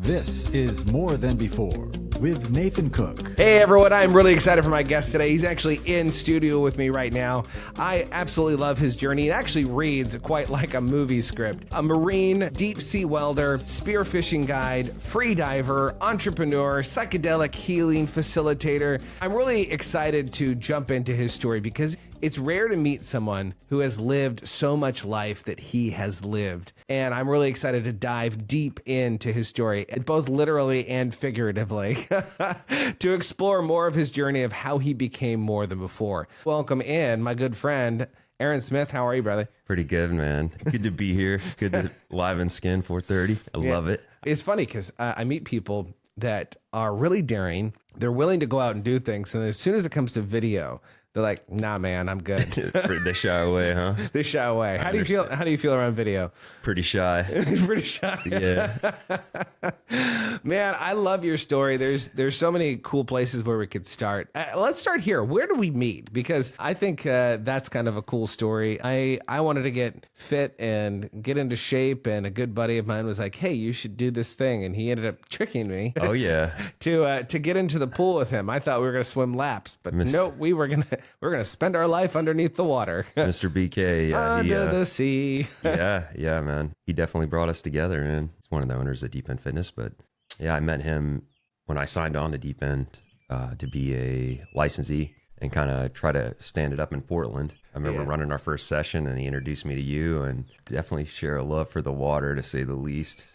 This is More Than Before with Nathan Cook. Hey everyone, I'm really excited for my guest today. He's actually in studio with me right now. I absolutely love his journey. It actually reads quite like a movie script. A Marine, deep sea welder, spearfishing guide, free diver, entrepreneur, psychedelic healing facilitator. I'm really excited to jump into his story because it's rare to meet someone who has lived so much life that he has lived. And I'm really excited to dive deep into his story, both literally and figuratively, to explore more of his journey of how he became more than before. Welcome in, my good friend, Aaron Smith. How are you, brother? Pretty good, man. Good to be here. Good to live in skin 4:30. I love it. It's funny because I meet people that are really daring. They're willing to go out and do things. And as soon as it comes to video, they're like, nah, man, I'm good. They shy away, huh? They shy away. How do you feel? How do you feel around video? Pretty shy. Pretty shy. Yeah. Man, I love your story. There's so many cool places where we could start. Let's start here. Where do we meet? Because I think that's kind of a cool story. I wanted to get fit and get into shape, and a good buddy of mine was like, hey, you should do this thing. And he ended up tricking me. Oh, yeah. to get into the pool with him. I thought we were going to swim laps, but no, we're going to spend our life underneath the water. Mr. BK. Yeah, Under the sea. yeah, man. He definitely brought us together, man. He's one of the owners of Deep End Fitness, but yeah, I met him when I signed on to Deep End to be a licensee and kind of try to stand it up in Portland. I remember running our first session and he introduced me to you, and definitely share a love for the water, to say the least.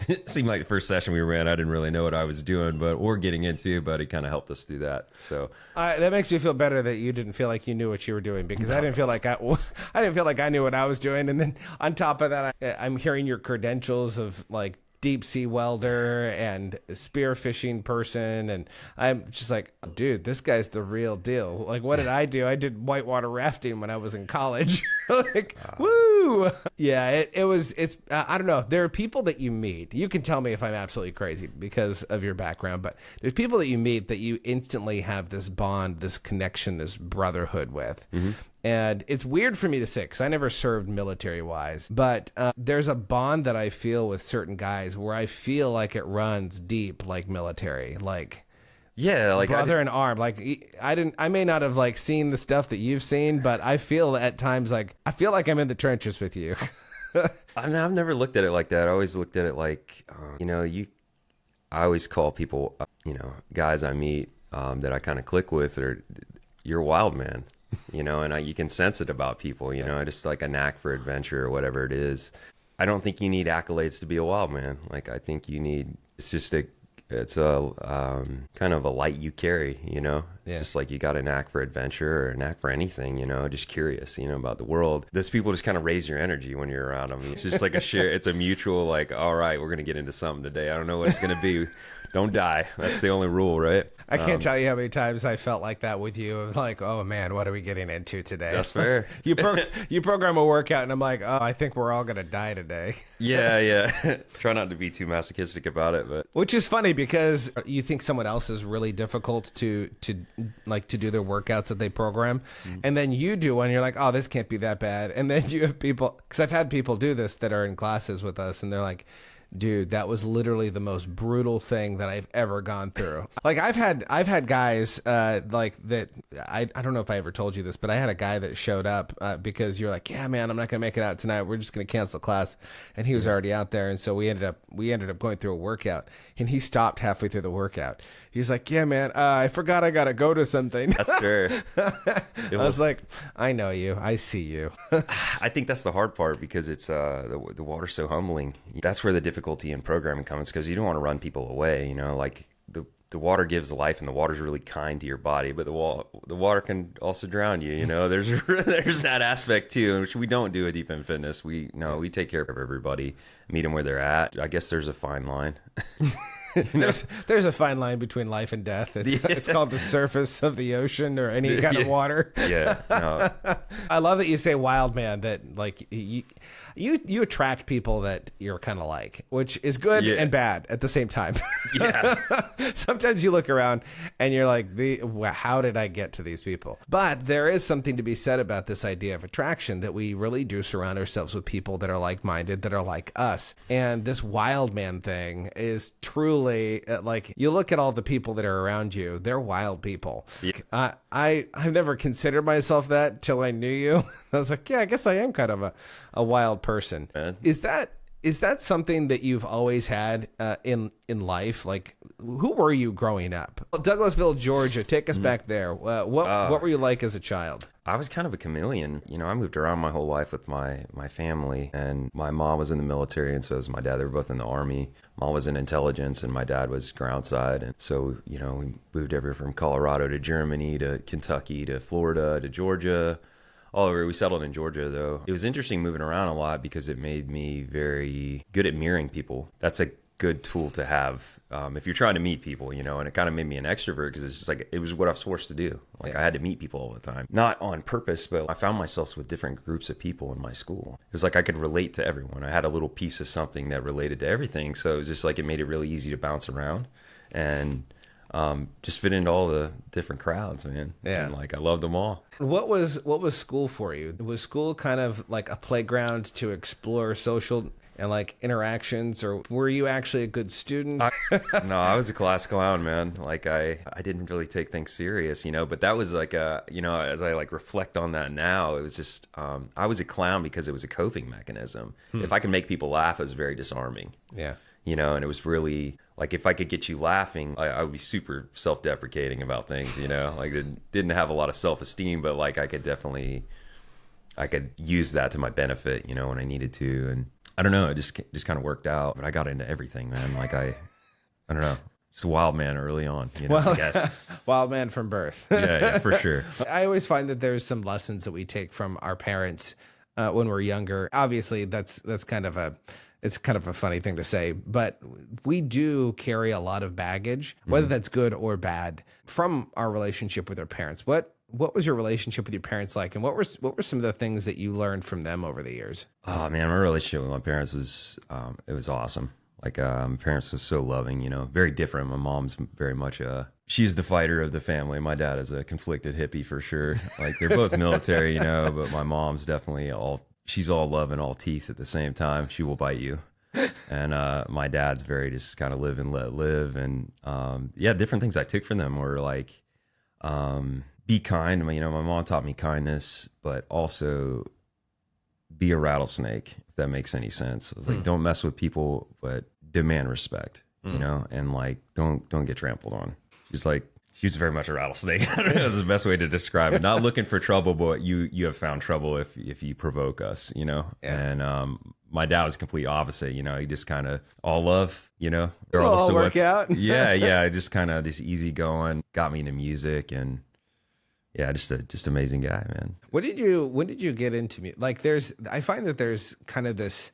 It seemed like the first session we ran, I didn't really know what I was doing, or getting into, but he kind of helped us through that. So that makes me feel better that you didn't feel like you knew what you were doing, because I didn't feel like I knew what I was doing. And then on top of that, I'm hearing your credentials of like deep sea welder and spearfishing person, and I'm just like, dude, this guy's the real deal. Like, what did I do? I did whitewater rafting when I was in college. Like, woo! Yeah, it's I don't know. There are people that you meet. You can tell me if I'm absolutely crazy because of your background, but there's people that you meet that you instantly have this bond, this connection, this brotherhood with. Mm-hmm. And it's weird for me to say because I never served military-wise, but there's a bond that I feel with certain guys where I feel like it runs deep, like military, like like brother in arm. Like I may not have like seen the stuff that you've seen, but I feel at times like I'm in the trenches with you. I've never looked at it like that. I always looked at it like, I always call people, guys I meet that I kind of click with, or you're a wild man. And you can sense it about people, just like a knack for adventure or whatever it is. I don't think you need accolades to be a wild man. Like, I think it's a kind of a light you carry, It's just like you got a knack for adventure or a knack for anything, just curious, about the world. Those people just kind of raise your energy when you're around them. It's just like it's a mutual, like, all right, we're going to get into something today. I don't know what it's going to be. Don't die. That's the only rule, right? I can't tell you how many times I felt like that with you. Of like, oh man, what are we getting into today? That's fair. You program a workout, and I'm like, oh, I think we're all gonna die today. Yeah. Try not to be too masochistic about it, but which is funny because you think someone else is really difficult to do their workouts that they program, and then you do one, you're like, oh, this can't be that bad, and then you have people, because I've had people do this that are in classes with us, and they're like, dude, that was literally the most brutal thing that I've ever gone through. Like I've had guys like that. I don't know if I ever told you this, but I had a guy that showed up because you're like, yeah, man, I'm not gonna make it out tonight. We're just gonna cancel class, and he was already out there, and so we ended up going through a workout, and he stopped halfway through the workout. He's like, yeah, man, I forgot I gotta go to something. That's fair. I was like, I know you, I see you. I think that's the hard part, because it's the water's so humbling. That's where the difficulty in programming comes, because you don't want to run people away. Like the water gives life, and the water's really kind to your body, but the water can also drown you. There's that aspect too, which we don't do at Deep End Fitness. We take care of everybody, meet them where they're at. I guess there's a fine line. There's a fine line between life and death. It's called the surface of the ocean or any kind of water. Yeah. No. I love that you say wild man, that like you attract people that you're kind of like, which is good and bad at the same time. Yeah. Sometimes you look around and you're like, how did I get to these people? But there is something to be said about this idea of attraction, that we really do surround ourselves with people that are like-minded, that are like us. And this wild man thing is truly like, you look at all the people that are around you, they're wild people. Yeah. I've never considered myself that till I knew you. I was like, yeah, I guess I am kind of a wild person. Man. Is that something that you've always had in life? Like, who were you growing up? Douglasville, Georgia. Take us back there. What were you like as a child? I was kind of a chameleon. You know, I moved around my whole life with my family, and my mom was in the military, and so was my dad. They were both in the Army. Mom was in intelligence, and my dad was groundside. And so, you know, we moved everywhere from Colorado to Germany to Kentucky to Florida to Georgia. All over. We settled in Georgia, though. It was interesting moving around a lot because it made me very good at mirroring people. That's a good tool to have if you're trying to meet people, you know, and it kind of made me an extrovert because it's just like, it was what I was forced to do. Like, I had to meet people all the time. Not on purpose, but I found myself with different groups of people in my school. It was like I could relate to everyone. I had a little piece of something that related to everything. So it was just like, it made it really easy to bounce around and just fit into all the different crowds, man. Yeah. And like, I loved them all. What was school for you? Was school kind of like a playground to explore social and like interactions, or were you actually a good student? No, I was a class clown, man. Like I didn't really take things serious, you know, but that was like you know, as I like reflect on that now, it was just, I was a clown because it was a coping mechanism. If I could make people laugh, it was very disarming. Yeah. You know, and it was really like, if I could get you laughing, I would be super self-deprecating about things, you know, like didn't have a lot of self-esteem, but like I could use that to my benefit, you know, when I needed to. And I don't know, it just kind of worked out, but I got into everything, man. Like I don't know, just a wild man early on, you know, I guess. Wild man from birth. Yeah, for sure. I always find that there's some lessons that we take from our parents when we're younger. Obviously, that's kind of a funny thing to say, but we do carry a lot of baggage, whether that's good or bad, from our relationship with our parents. What was your relationship with your parents like, and what were some of the things that you learned from them over the years? Oh man, my relationship with my parents was it was awesome. Like my parents was so loving, you know, very different. My mom's very much she's the fighter of the family. My dad is a conflicted hippie for sure. Like they're both military, you know, but my mom's definitely she's all love and all teeth at the same time. She will bite you. And my dad's very just kind of live and let live. And yeah, different things I took from them were like, be kind. You know, my mom taught me kindness, but also be a rattlesnake, if that makes any sense. I was like, don't mess with people, but demand respect, you know, and like, don't get trampled on. She's like, she was very much a rattlesnake. I don't know, that's the best way to describe it. Not looking for trouble, but you have found trouble if you provoke us, you know? Yeah. And my dad was complete opposite, you know, he just kind of all love, you know? All work out. Yeah. Just kind of just easy going, got me into music, and yeah, just amazing guy, man. When did you get into music? Like I find that there's kind of this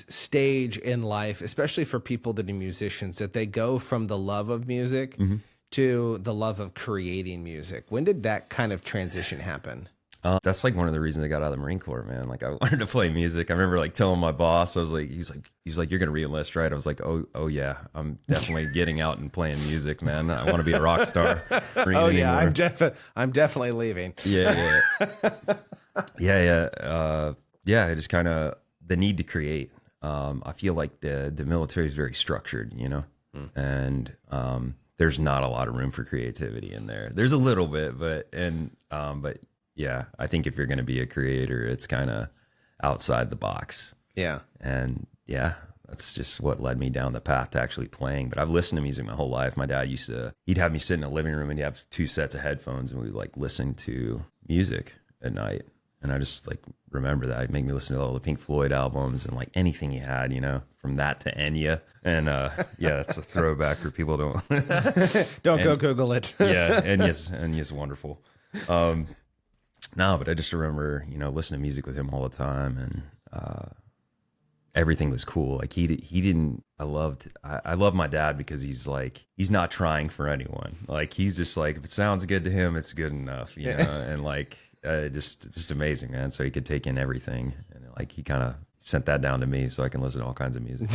stage in life, especially for people that are musicians, that they go from the love of music to the love of creating music. When did that kind of transition happen? That's like one of the reasons I got out of the Marine Corps, man. Like I wanted to play music. I remember like telling my boss, I was like, he's like, you're going to re-enlist, right? I was like, oh yeah, I'm definitely getting out and playing music, man. I want to be a rock star. Yeah, I'm definitely leaving. Yeah. I just kind of, the need to create. I feel like the military is very structured, you know, and there's not a lot of room for creativity in there. There's a little bit, but yeah, I think if you're going to be a creator, it's kind of outside the box. Yeah. And yeah, that's just what led me down the path to actually playing. But I've listened to music my whole life. My dad he'd have me sit in the living room and he'd have 2 sets of headphones and we'd like listen to music at night. And I just like remember that. He'd make me listen to all the Pink Floyd albums and like anything he had, you know, from that to Enya. And yeah, that's a throwback for people who don't go Google it. Yeah, Enya's wonderful. No, but I just remember, you know, listening to music with him all the time, and everything was cool. Like he didn't, I love my dad because he's like, he's not trying for anyone. Like he's just like, if it sounds good to him, it's good enough, you know? And like, just amazing, man. So he could take in everything. And like, he kind of sent that down to me so I can listen to all kinds of music.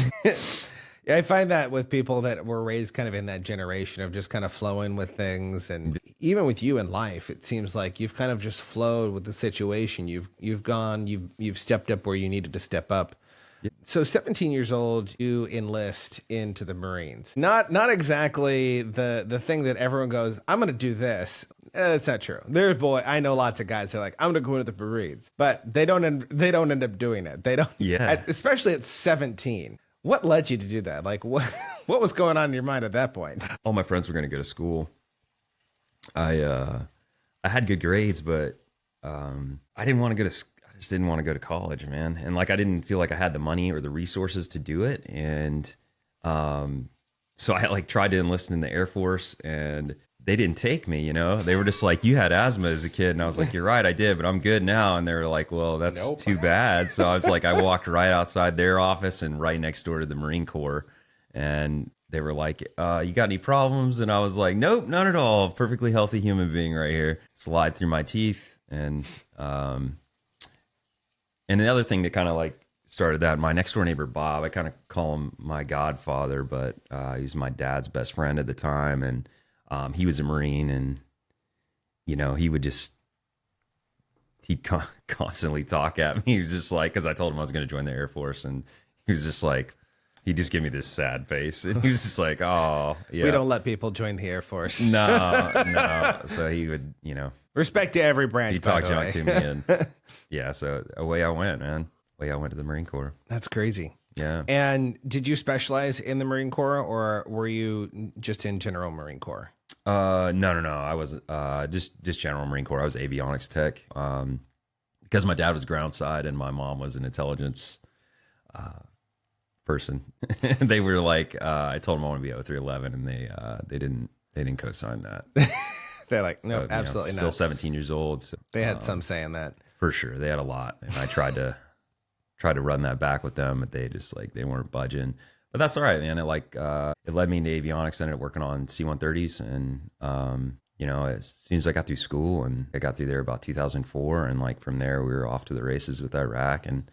Yeah, I find that with people that were raised kind of in that generation of just kind of flowing with things, and even with you in life, it seems like you've kind of just flowed with the situation. You've stepped up where you needed to step up. Yep. So 17 years old, you enlist into the Marines. Not exactly the thing that everyone goes, I'm going to do this. That's not true. I know lots of guys that are like, I'm going to go into the Marines, but they don't end up doing it. They don't. Yeah. Especially at 17. What led you to do that? Like, what was going on in your mind at that point? All my friends were going to go to school. I had good grades, but I didn't want to go to. I just didn't want to go to college, man. And like, I didn't feel like I had the money or the resources to do it. And so I like tried to enlist in the Air Force, and they didn't take me, you know. They were just like, you had asthma as a kid. And I was like, you're right, I did, but I'm good now. And they were like, well, that's too bad. So I was like, I walked right outside their office and right next door to the Marine Corps. And they were like, you got any problems? And I was like, nope, none at all. Perfectly healthy human being right here. Slide through my teeth. And the other thing that kind of like started that, my next door neighbor, Bob, I kind of call him my godfather, but he's my dad's best friend at the time. And he was a Marine, and, you know, he'd constantly talk at me. He was just like, because I told him I was going to join the Air Force, and he was just like, he just gave me this sad face. And he was just like, oh, yeah. We don't let people join the Air Force. No. So he would, you know. Respect to every branch, He talked junk to me. And yeah, so away I went, man. Away I went to the Marine Corps. That's crazy. Yeah. And did you specialize in the Marine Corps, or were you just in general Marine Corps? No. I was just general Marine Corps. I was avionics tech. Because my dad was ground side and my mom was an intelligence person. They were like, I told them I want to be 0311, and they didn't co-sign that. They're like, no, so, absolutely not. Still 17 years old. So, they had some saying that. For sure. They had a lot. And I tried to run that back with them, but they just like, they weren't budging. But that's all right, man. It led me into avionics. I ended up working on C-130s. And, you know, as soon as I got through school, and I got through there about 2004. And like from there, we were off to the races with Iraq, and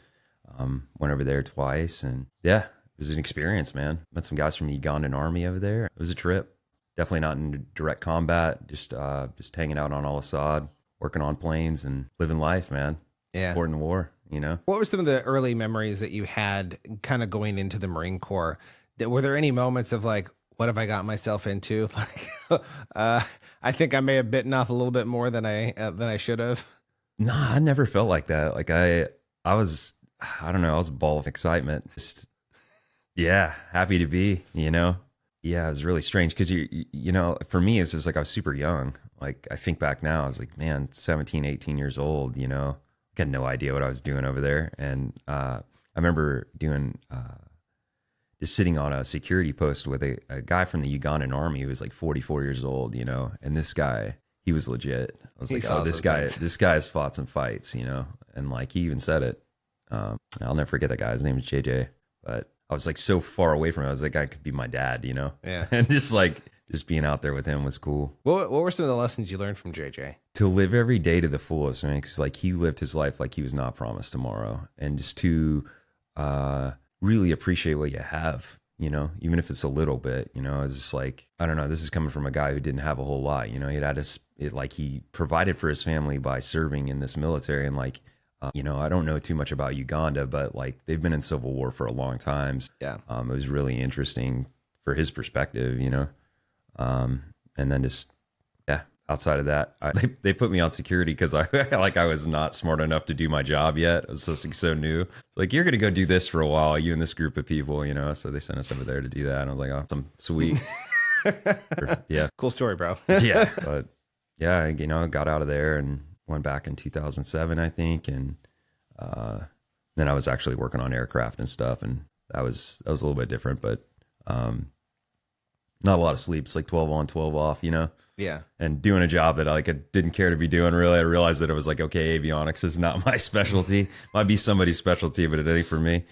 went over there twice. And yeah, it was an experience, man. Met some guys from the Ugandan army over there. It was a trip. Definitely not in direct combat, just hanging out on Al-Assad, working on planes and living life, man. Yeah. Supporting the war, you know? What were some of the early memories that you had kind of going into the Marine Corps? Were there any moments of like, what have I got myself into? Like, I think I may have bitten off a little bit more than I should have. No, I never felt like that. Like I was, I don't know, I was a ball of excitement. Just, yeah, happy to be, you know? Yeah, it was really strange because you know, for me, it was just like I was super young. Like I think back now, I was like, man, 17, 18 years old, you know, I had no idea what I was doing over there. And I remember doing, just sitting on a security post with a guy from the Ugandan army who was like 44 years old, you know, and this guy, he was legit. I was like, oh, this guy has fought some fights, you know, and like he even said it. I'll never forget that guy. His name is JJ, but I was like so far away from him. I was like, I could be my dad, you know? Yeah. And just being out there with him was cool. What were some of the lessons you learned from JJ? To live every day to the fullest, man. Because like he lived his life like he was not promised tomorrow, and just to really appreciate what you have, you know, even if it's a little bit, you know. It's just like, I don't know. This is coming from a guy who didn't have a whole lot, you know. He provided for his family by serving in this military, and like. You know, I don't know too much about Uganda, but like they've been in civil war for a long time. Yeah. It was really interesting for his perspective, you know? And then just, yeah, outside of that, they put me on security because I was not smart enough to do my job yet. I was so new. It's like, you're going to go do this for a while, you and this group of people, you know? So they sent us over there to do that. And I was like, oh, some sweet. Yeah. Cool story, bro. Yeah. But yeah, you know, I got out of there and went back in 2007, I think, and then I was actually working on aircraft and stuff, and that was a little bit different, but not a lot of sleep. It's like 12 on, 12 off, you know? Yeah. And doing a job that I didn't care to be doing, really. I realized that it was like, okay, avionics is not my specialty. Might be somebody's specialty, but it ain't for me.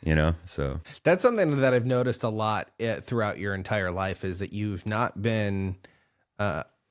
you know? So That's something that I've noticed a lot throughout your entire life is that you've not been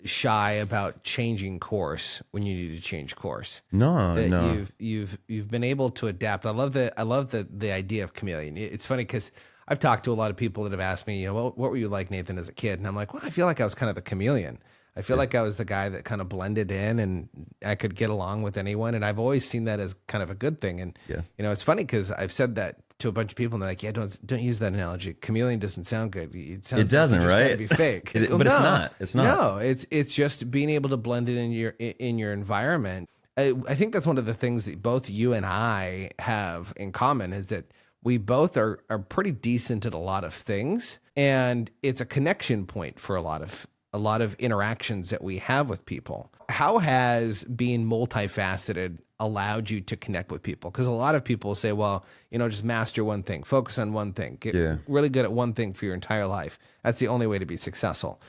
shy about changing course when you need to change course. no, That no. you've been able to adapt. I love the idea of chameleon. It's funny because I've talked to a lot of people that have asked me, what were you like, Nathan, as a kid? And I'm like, well, I feel like I was kind of the chameleon. I feel like I was the guy that kind of blended in and I could get along with anyone. And I've always seen that as kind of a good thing. And, it's funny because I've said that to a bunch of people and they're like, yeah, don't use that analogy. Chameleon doesn't sound good. It doesn't, like you're just right? trying to be fake. But it's not. It's not. No, it's just being able to blend it in your environment. I think that's one of the things that both you and I have in common is that we both are pretty decent at a lot of things. And it's a connection point for a lot of interactions that we have with people. How has being multifaceted allowed you to connect with people? Because a lot of people say, well, just master one thing, focus on one thing, get really good at one thing for your entire life. That's the only way to be successful.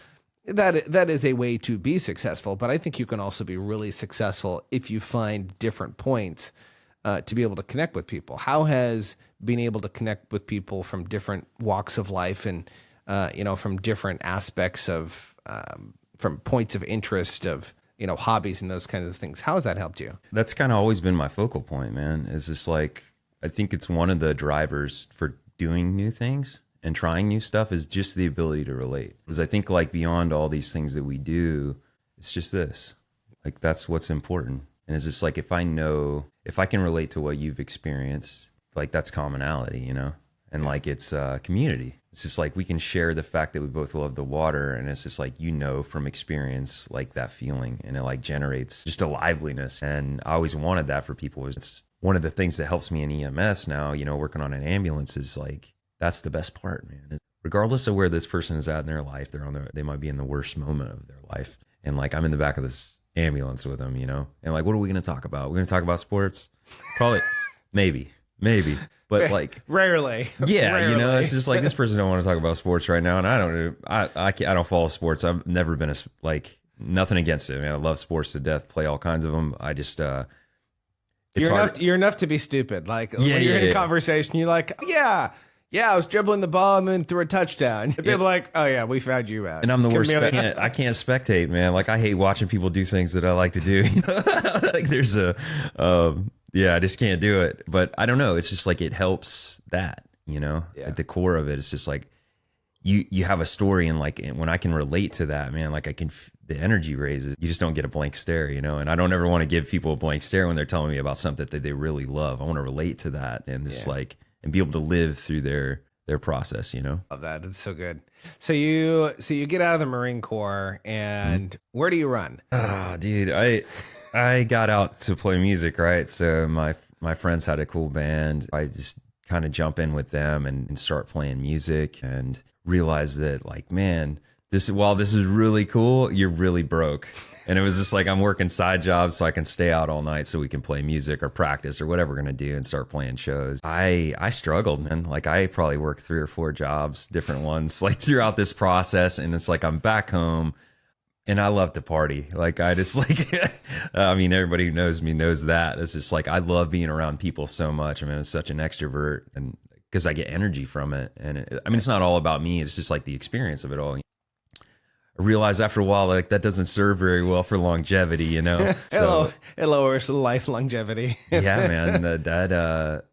That is a way to be successful, but I think you can also be really successful if you find different points to be able to connect with people. How has being able to connect with people from different walks of life and from different aspects of from points of interest of hobbies and those kinds of things, how has that helped you? That's kind of always been my focal point, man. Is just like, I think it's one of the drivers for doing new things and trying new stuff is just the ability to relate. Because I think like beyond all these things that we do, it's just this, like, that's what's important. And it's just like, if I can relate to what you've experienced, like that's commonality, and like it's community. It's just like we can share the fact that we both love the water, and it's just like from experience, like that feeling, and it like generates just a liveliness. And I always wanted that for people. It's one of the things that helps me in EMS now, working on an ambulance is like, that's the best part, man. Regardless of where this person is at in their life, they might be in the worst moment of their life. And like, I'm in the back of this ambulance with them, and like, what are we going to talk about? We're going to talk about sports? Probably, maybe. But like rarely. It's just like this person don't want to talk about sports right now, and I don't follow sports. I've never been nothing against it, man. I love sports to death, play all kinds of them. I just you're enough to be stupid. Like when you're in a conversation, you're like, yeah, I was dribbling the ball and then threw a touchdown. And people are like, oh yeah, we found you out. And I'm the worst. I can't spectate, man. Like I hate watching people do things that I like to do. Like there's I just can't do it. But I don't know. It's just like it helps that, at the core of it. It's just like you have a story, and like when I can relate to that, man, like the energy raises. You just don't get a blank stare, And I don't ever want to give people a blank stare when they're telling me about something that they really love. I want to relate to that and just and be able to live through their process, Love that. It's so good. So you get out of the Marine Corps, and where do you run? Oh, dude, I got out to play music, right? So my friends had a cool band. I just kind of jump in with them and start playing music and realize that like, man, while this is really cool, you're really broke. And it was just like, I'm working side jobs so I can stay out all night so we can play music or practice or whatever we're going to do and start playing shows. I struggled, man. Like I probably worked 3 or 4 jobs, different ones, like throughout this process. And it's like, I'm back home. And I love to party. Like I just like, I mean, everybody who knows me knows that. It's just like, I love being around people so much. I mean, it's such an extrovert, and because I get energy from it. And it's not all about me. It's just like the experience of it all. I realized after a while, like that doesn't serve very well for longevity, So it lowers life longevity. Yeah, man. That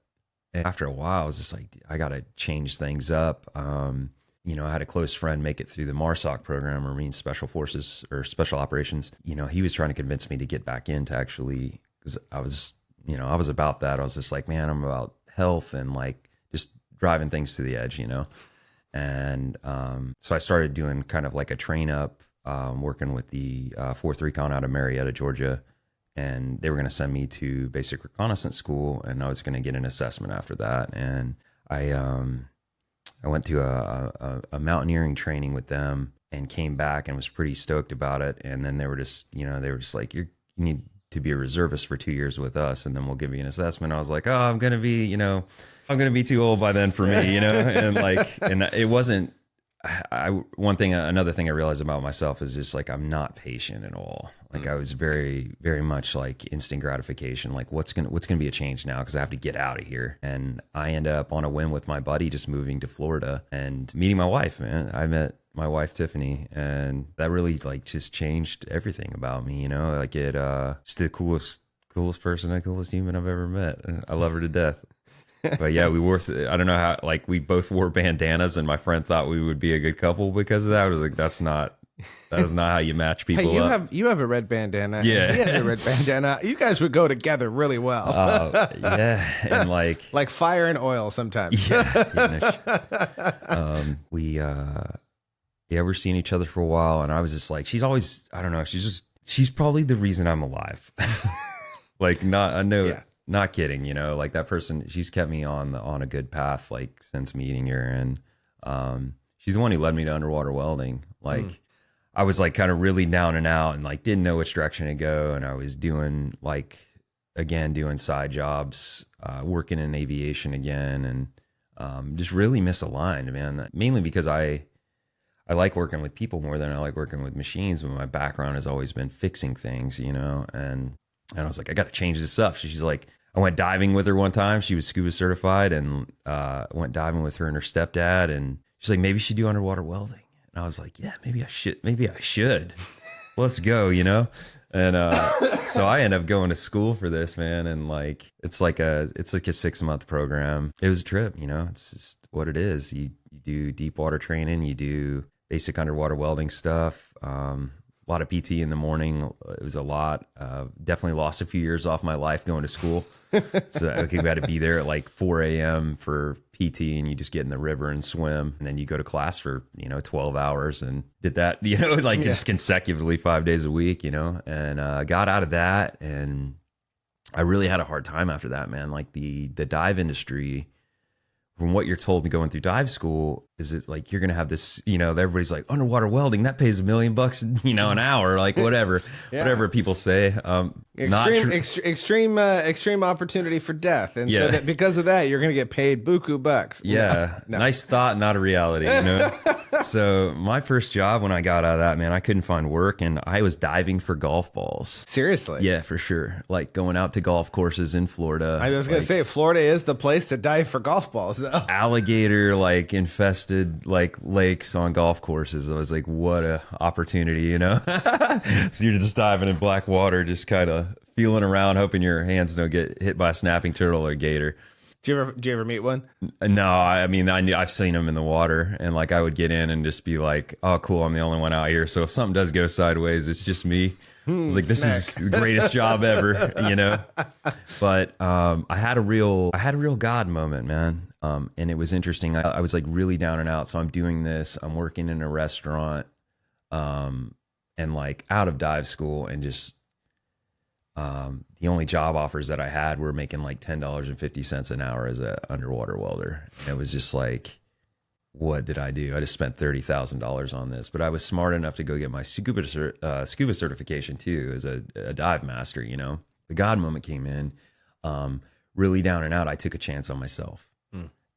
after a while, I was just like, I got to change things up. I had a close friend make it through the MARSOC program, Marine Special Forces or Special Operations. He was trying to convince me to get back into actually, because I was about that. I was just like, man, I'm about health and like just driving things to the edge, And so I started doing kind of like a train up, working with the 4th Recon out of Marietta, Georgia. And they were going to send me to basic reconnaissance school, and I was going to get an assessment after that. And I went through a mountaineering training with them and came back and was pretty stoked about it. And then they were just like, you need to be a reservist for 2 years with us, and then we'll give you an assessment. I was like, oh, I'm going to be too old by then for me, and like, and it wasn't another thing I realized about myself is just like, I'm not patient at all. Like I was very, very much like instant gratification. Like what's going to be a change now? Cause I have to get out of here. And I ended up on a whim with my buddy, just moving to Florida and meeting my wife, man. I met my wife, Tiffany, and that really like just changed everything about me, you know, like it, just the coolest person, the coolest human I've ever met. And I love her to death. But yeah, I don't know how, like we both wore bandanas and my friend thought we would be a good couple because of that. I was like, that is not how you match people up. You have a red bandana. Yeah. And he has a red bandana. You guys would go together really well. Yeah. And like fire and oil sometimes. Yeah. We're seeing each other for a while. And I was just like, she's always, I don't know. She's probably the reason I'm alive. Like not kidding, you know, like that person, she's kept me on a good path, like since meeting her. And, she's the one who led me to underwater welding. Like I was like kind of really down and out and like, didn't know which direction to go. And I was doing doing side jobs, working in aviation again. And, just really misaligned, man, mainly because I like working with people more than I like working with machines. But my background has always been fixing things, you know, and I was like, I got to change this up. She's like, I went diving with her one time. She was scuba certified and went diving with her and her stepdad. And she's like, maybe you should do underwater welding. And I was like, yeah, maybe I should. Let's go, you know? And so I ended up going to school for this, man. And like, it's like a 6-month program. It was a trip, you know? It's just what it is. You do deep water training. You do basic underwater welding stuff. A lot of PT in the morning. It was a lot. Definitely lost a few years off my life going to school. So okay, we had to be there at like 4 a.m. for PT, and you just get in the river and swim, and then you go to class for 12 hours and did that just consecutively 5 days a week, and got out of that, and I really had a hard time after that, man. Like the dive industry, from what you're told going through dive school, is it like you're gonna have this, everybody's like, underwater welding, that pays $1 million bucks, an hour, like whatever, whatever people say. Extreme opportunity for death, and so that because of that, you're gonna get paid buku bucks. Yeah, no. Nice thought, not a reality, So my first job when I got out of that, man, I couldn't find work, and I was diving for golf balls. Seriously? Yeah, for sure. Like going out to golf courses in Florida. I was gonna say Florida is the place to dive for golf balls, though. Alligator infested lakes on golf courses. I was like, what a opportunity, So you're just diving in black water, just kind of feeling around, hoping your hands don't get hit by a snapping turtle or a gator. Did you ever meet one? No, I mean, I've seen them in the water, and like I would get in and just be like, oh, cool, I'm the only one out here. So if something does go sideways, it's just me. I was like, this is the greatest job ever, But I had a real God moment, man. And it was interesting. I was like really down and out. So I'm doing this. I'm working in a restaurant, and like out of dive school, and just the only job offers that I had were making like $10.50 an hour as an underwater welder. And it was just like, what did I do? I just spent $30,000 on this, but I was smart enough to go get my scuba certification too, as a dive master. The God moment came in, really down and out. I took a chance on myself,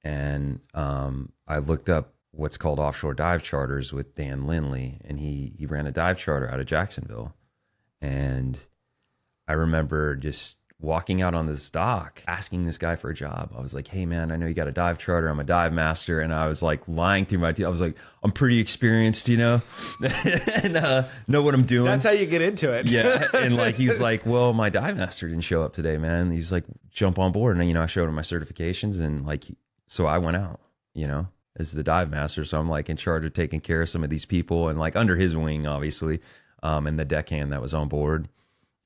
and I looked up what's called offshore dive charters with Dan Lindley, and he ran a dive charter out of Jacksonville, and I remember just walking out on this dock, asking this guy for a job. I was like, hey man, I know you got a dive charter. I'm a dive master. And I was like lying through my teeth. I was like, I'm pretty experienced, and know what I'm doing. That's how you get into it. Yeah. And like, he's like, well, my dive master didn't show up today, man. He's like, jump on board. And I showed him my certifications, and like, so I went out, as the dive master. So I'm like in charge of taking care of some of these people, and like under his wing, obviously, and the deckhand that was on board.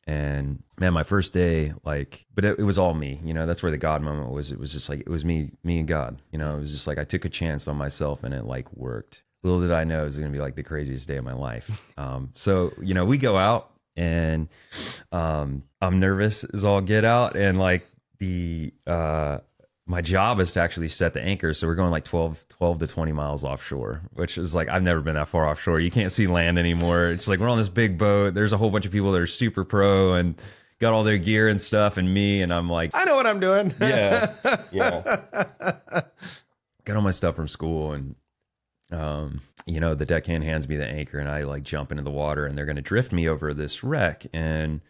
And man, my first day, but it was all me, that's where the God moment was. It was just like, it was me and God, it was just like, I took a chance on myself, and it like worked. Little did I know it was going to be like the craziest day of my life. So, we go out, and I'm nervous as all get out. And like my job is to actually set the anchor. So we're going like 12 to 20 miles offshore, which is like, I've never been that far offshore. You can't see land anymore. It's like, we're on this big boat. There's a whole bunch of people that are super pro and got all their gear and stuff, and me, and I'm like, I know what I'm doing. Yeah. Got all my stuff from school, and The deckhand hands me the anchor and I like jump into the water and they're going to drift me over this wreck and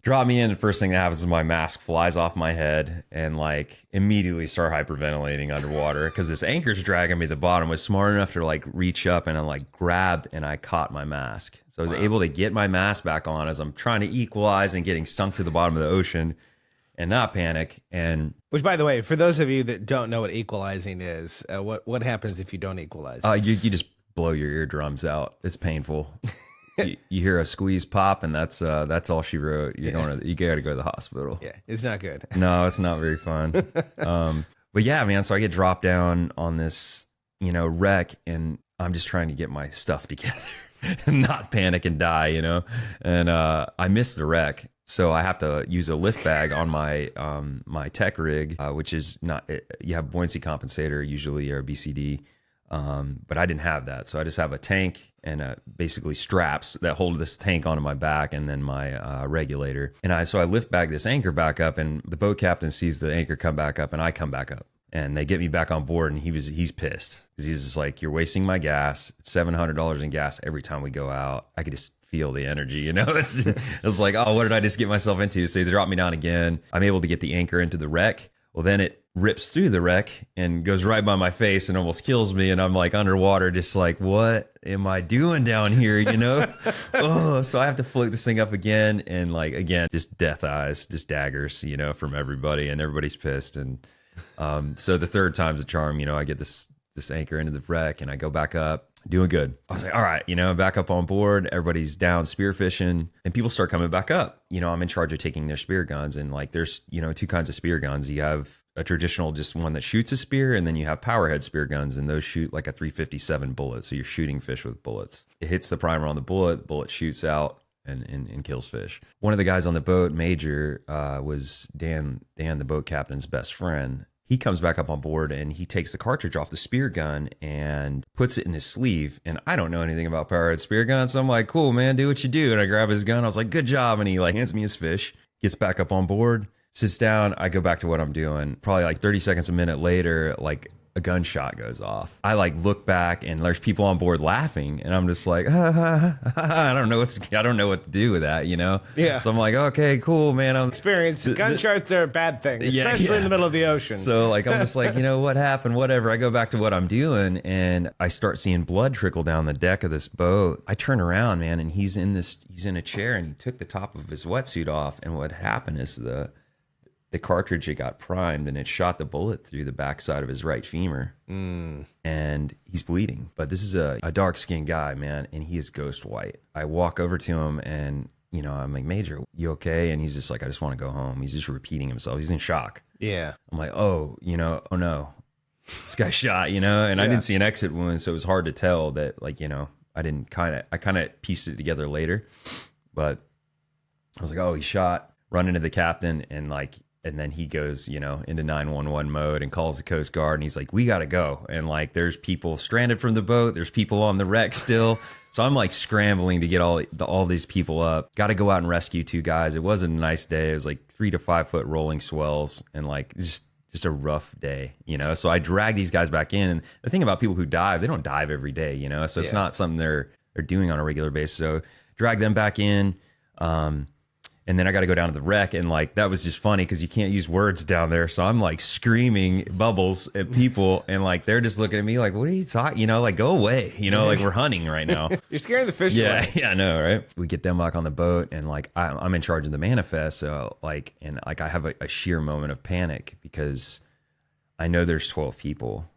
drop me in. The first thing that happens is my mask flies off my head and like immediately start hyperventilating underwater because this anchor's dragging me to the bottom. Was smart enough to like reach up and I like grabbed and I caught my mask. So I was able to get my mask back on as I'm trying to equalize and getting sunk to the bottom of the ocean and not panic. And which, by the way, for those of you that don't know what equalizing is, what happens if you don't equalize? you just blow your eardrums out. It's painful. you hear a squeeze pop, and that's all she wrote. You got to go to the hospital. Yeah, it's not good. No, it's not very fun. But yeah, man. So I get dropped down on this, wreck, and I'm just trying to get my stuff together and not panic and die, And I missed the wreck. So I have to use a lift bag on my my tech rig, which is not. You have buoyancy compensator usually or BCD, but I didn't have that. So I just have a tank and basically straps that hold this tank onto my back, and then my regulator. And I lift bag this anchor back up, and the boat captain sees the anchor come back up, and I come back up, and they get me back on board, and he's pissed because he's just like, "You're wasting my gas. It's $700 in gas every time we go out." I could just feel the energy, It's like, oh, what did I just get myself into? So they drop me down again. I'm able to get the anchor into the wreck. Well, then it rips through the wreck and goes right by my face and almost kills me. And I'm like underwater, just like, what am I doing down here? Oh, so I have to float this thing up again. And like, again, just death eyes, just daggers, from everybody, and everybody's pissed. And so the third time's a charm, I get this anchor into the wreck and I go back up. Doing good. I was like, all right, back up on board. Everybody's down spearfishing, and people start coming back up. I'm in charge of taking their spear guns, and like, there's two kinds of spear guns. You have a traditional just one that shoots a spear, and then you have powerhead spear guns, and those shoot like a 357 bullet. So you're shooting fish with bullets. It hits the primer on the bullet shoots out and kills fish. One of the guys on the boat, Major, was Dan, the boat captain's best friend. He comes back up on board and he takes the cartridge off the spear gun and puts it in his sleeve. And I don't know anything about powerhead spear guns. So I'm like, cool, man, do what you do. And I grab his gun. I was like, good job. And he like hands me his fish, gets back up on board, sits down. I go back to what I'm doing. Probably like 30 seconds, a minute later, like a gunshot goes off. I like look back and there's people on board laughing. And I'm just like, I don't know what to do with that, Yeah. So I'm like, okay, cool, man. Experience. Gunshots are a bad thing, especially in the middle of the ocean. So like, I'm just like, what happened? Whatever. I go back to what I'm doing and I start seeing blood trickle down the deck of this boat. I turn around, man, and he's in a chair and he took the top of his wetsuit off. And what happened is the cartridge, it got primed and it shot the bullet through the backside of his right femur. And he's bleeding. But this is a dark-skinned guy, man, and he is ghost white. I walk over to him and, I'm like, Major, you okay? And he's just like, I just want to go home. He's just repeating himself. He's in shock. Yeah. I'm like, oh no, this guy shot, and I didn't see an exit wound, so it was hard to tell that, like, I kind of pieced it together later. But I was like, oh, he shot. Run into the captain and then he goes, into 911 mode and calls the Coast Guard. And he's like, we got to go. And like, there's people stranded from the boat. There's people on the wreck still. So I'm like scrambling to get all these people up. Got to go out and rescue two guys. It wasn't a nice day. It was like 3 to 5 foot rolling swells and like just a rough day, So I drag these guys back in. And the thing about people who dive, they don't dive every day, So it's not something they're doing on a regular basis. So drag them back in. And then I got to go down to the wreck. And like, that was just funny because you can't use words down there. So I'm like screaming bubbles at people. And like, they're just looking at me like, what are you talking? Like, go away. Like we're hunting right now. You're scaring the fish away. Yeah, I know, right? We get them back on the boat and like, I'm in charge of the manifest. So like, and like, I have a sheer moment of panic because I know there's 12 people.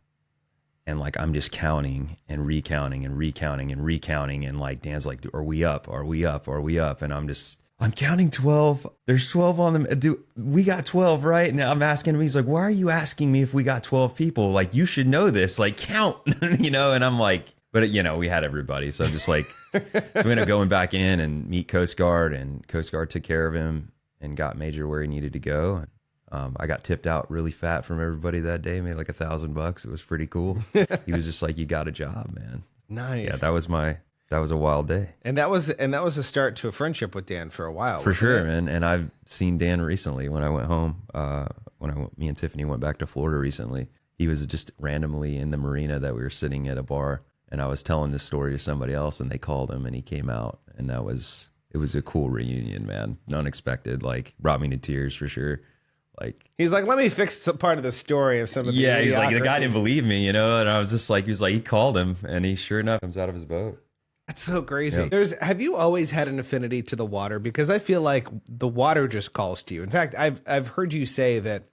And like, I'm just counting and recounting and recounting and recounting. And like, Dan's like, are we up? Are we up? Are we up? And I'm counting 12. There's 12 on them. We got 12, right? And I'm asking him, he's like, why are you asking me if we got 12 people? Like, you should know this, like count, And I'm like, but we had everybody. So I'm just like, so we ended up going back in and meet Coast Guard, and Coast Guard took care of him and got Major where he needed to go. I got tipped out really fat from everybody that day, made like $1,000. It was pretty cool. He was just like, you got a job, man. Nice. Yeah, that was a wild day. And that was a start to a friendship with Dan for a while. For sure, man. And I've seen Dan recently when I went home. Me and Tiffany went back to Florida recently. he was just randomly in the marina that we were sitting at a bar, and I was telling this story to somebody else, and they called him, and he came out, and it was a cool reunion, man. Unexpected, like brought me to tears for sure. Like he's like, let me fix some part of the story of some of the yeah, he's like, the guy idiocracy. didn't believe me, you know, and I was just like, he called him, and he sure enough comes out of his boat. That's so crazy. Yeah. Have you always had an affinity to the water? Because I feel like the water just calls to you. In fact, I've heard you say that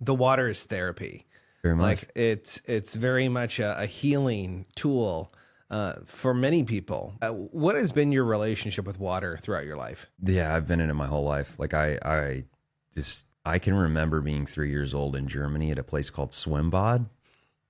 the water is therapy. Very much. Like it's very much a healing tool for many people. What has been your relationship with water throughout your life? Yeah, I've been in it my whole life. Like I can remember being 3 years old in Germany at a place called Swimbad,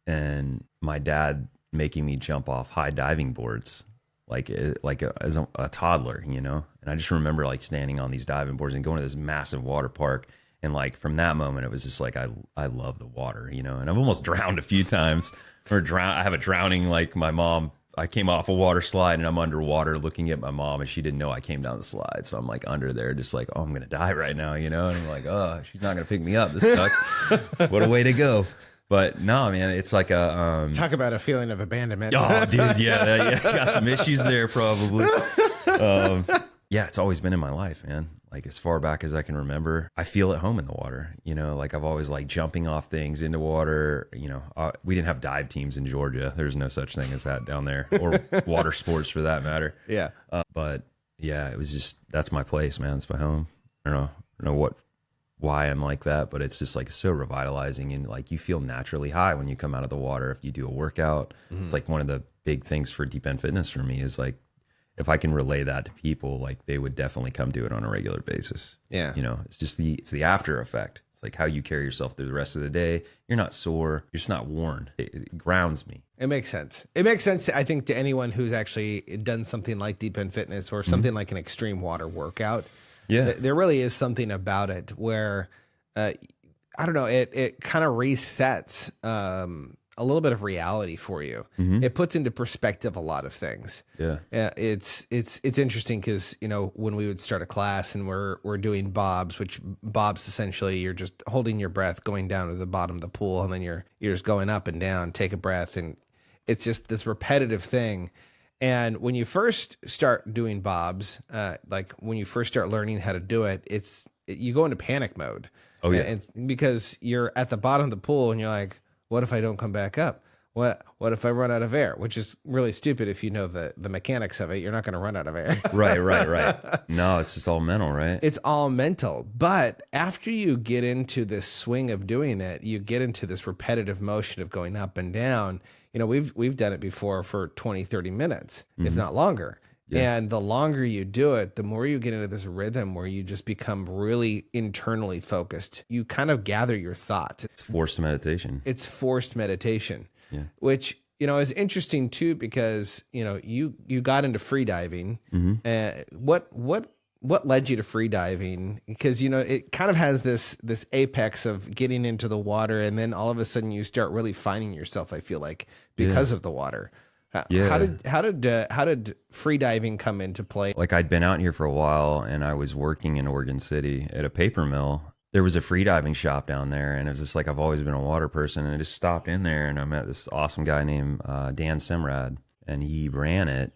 and my dad making me jump off high diving boards, as a toddler, you know. And I just remember like standing on these diving boards and going to this massive water park. And like from that moment, it was just like I love the water, you know. And I've almost drowned a few times, I have a drowning, like my mom. I came off a water slide and I'm underwater looking at my mom, and she didn't know I came down the slide. So I'm like under there, just like, oh, I'm gonna die right now, you know. And I'm like, oh, she's not gonna pick me up. This sucks. What a way to go. But no, man, it's like a talk about a feeling of abandonment. Oh, dude, yeah, got some issues there probably. Yeah, it's always been in my life, man. Like as far back as I can remember, I feel at home in the water. You know, like I've always like jumping off things into water. You know, we didn't have dive teams in Georgia. There's no such thing as that down there, or water sports for that matter. Yeah. But yeah, it was just, that's my place, man. It's my home. I don't know why I'm like that, but it's just like so revitalizing, and like you feel naturally high when you come out of the water. If you do a workout, it's like one of the big things for Deep End Fitness for me is like, if I can relay that to people, like they would definitely come do it on a regular basis. Yeah. You know, it's just the after effect. It's like how you carry yourself through the rest of the day. You're not sore. You're just not worn. It grounds me. It makes sense. It makes sense, I think, to anyone who's actually done something like Deep End Fitness or something like an extreme water workout. Yeah. There really is something about it where, I don't know, it kind of resets a little bit of reality for you. It puts into perspective a lot of things. Yeah. It's interesting because, you know, when we would start a class and we're doing bobs, which bobs essentially you're just holding your breath, going down to the bottom of the pool, and then you're just going up and down, take a breath, and it's just this repetitive thing. And when you first start doing bobs, like when you first start learning how to do it, you go into panic mode. Oh yeah. And because you're at the bottom of the pool and you're like, what if I don't come back up? What if I run out of air? Which is really stupid if you know the mechanics of it. You're not going to run out of air. Right. No, it's just all mental, right? It's all mental. But after you get into this swing of doing it, you get into this repetitive motion of going up and down. You know, we've done it before for 20, 30 minutes, if not longer. Yeah. And the longer you do it, the more you get into this rhythm where you just become really internally focused. You kind of gather your thoughts. It's forced meditation. Yeah. Which, you know, is interesting too, because, you know, you got into free diving. What led you to free diving? Because, you know, it kind of has this apex of getting into the water, and then all of a sudden you start really finding yourself, I feel like, because of the water. Yeah. How did free diving come into play? Like I'd been out here for a while, and I was working in Oregon City at a paper mill. There was a free diving shop down there, and it was just like, I've always been a water person, and I just stopped in there, and I met this awesome guy named Dan Simrad, and he ran it.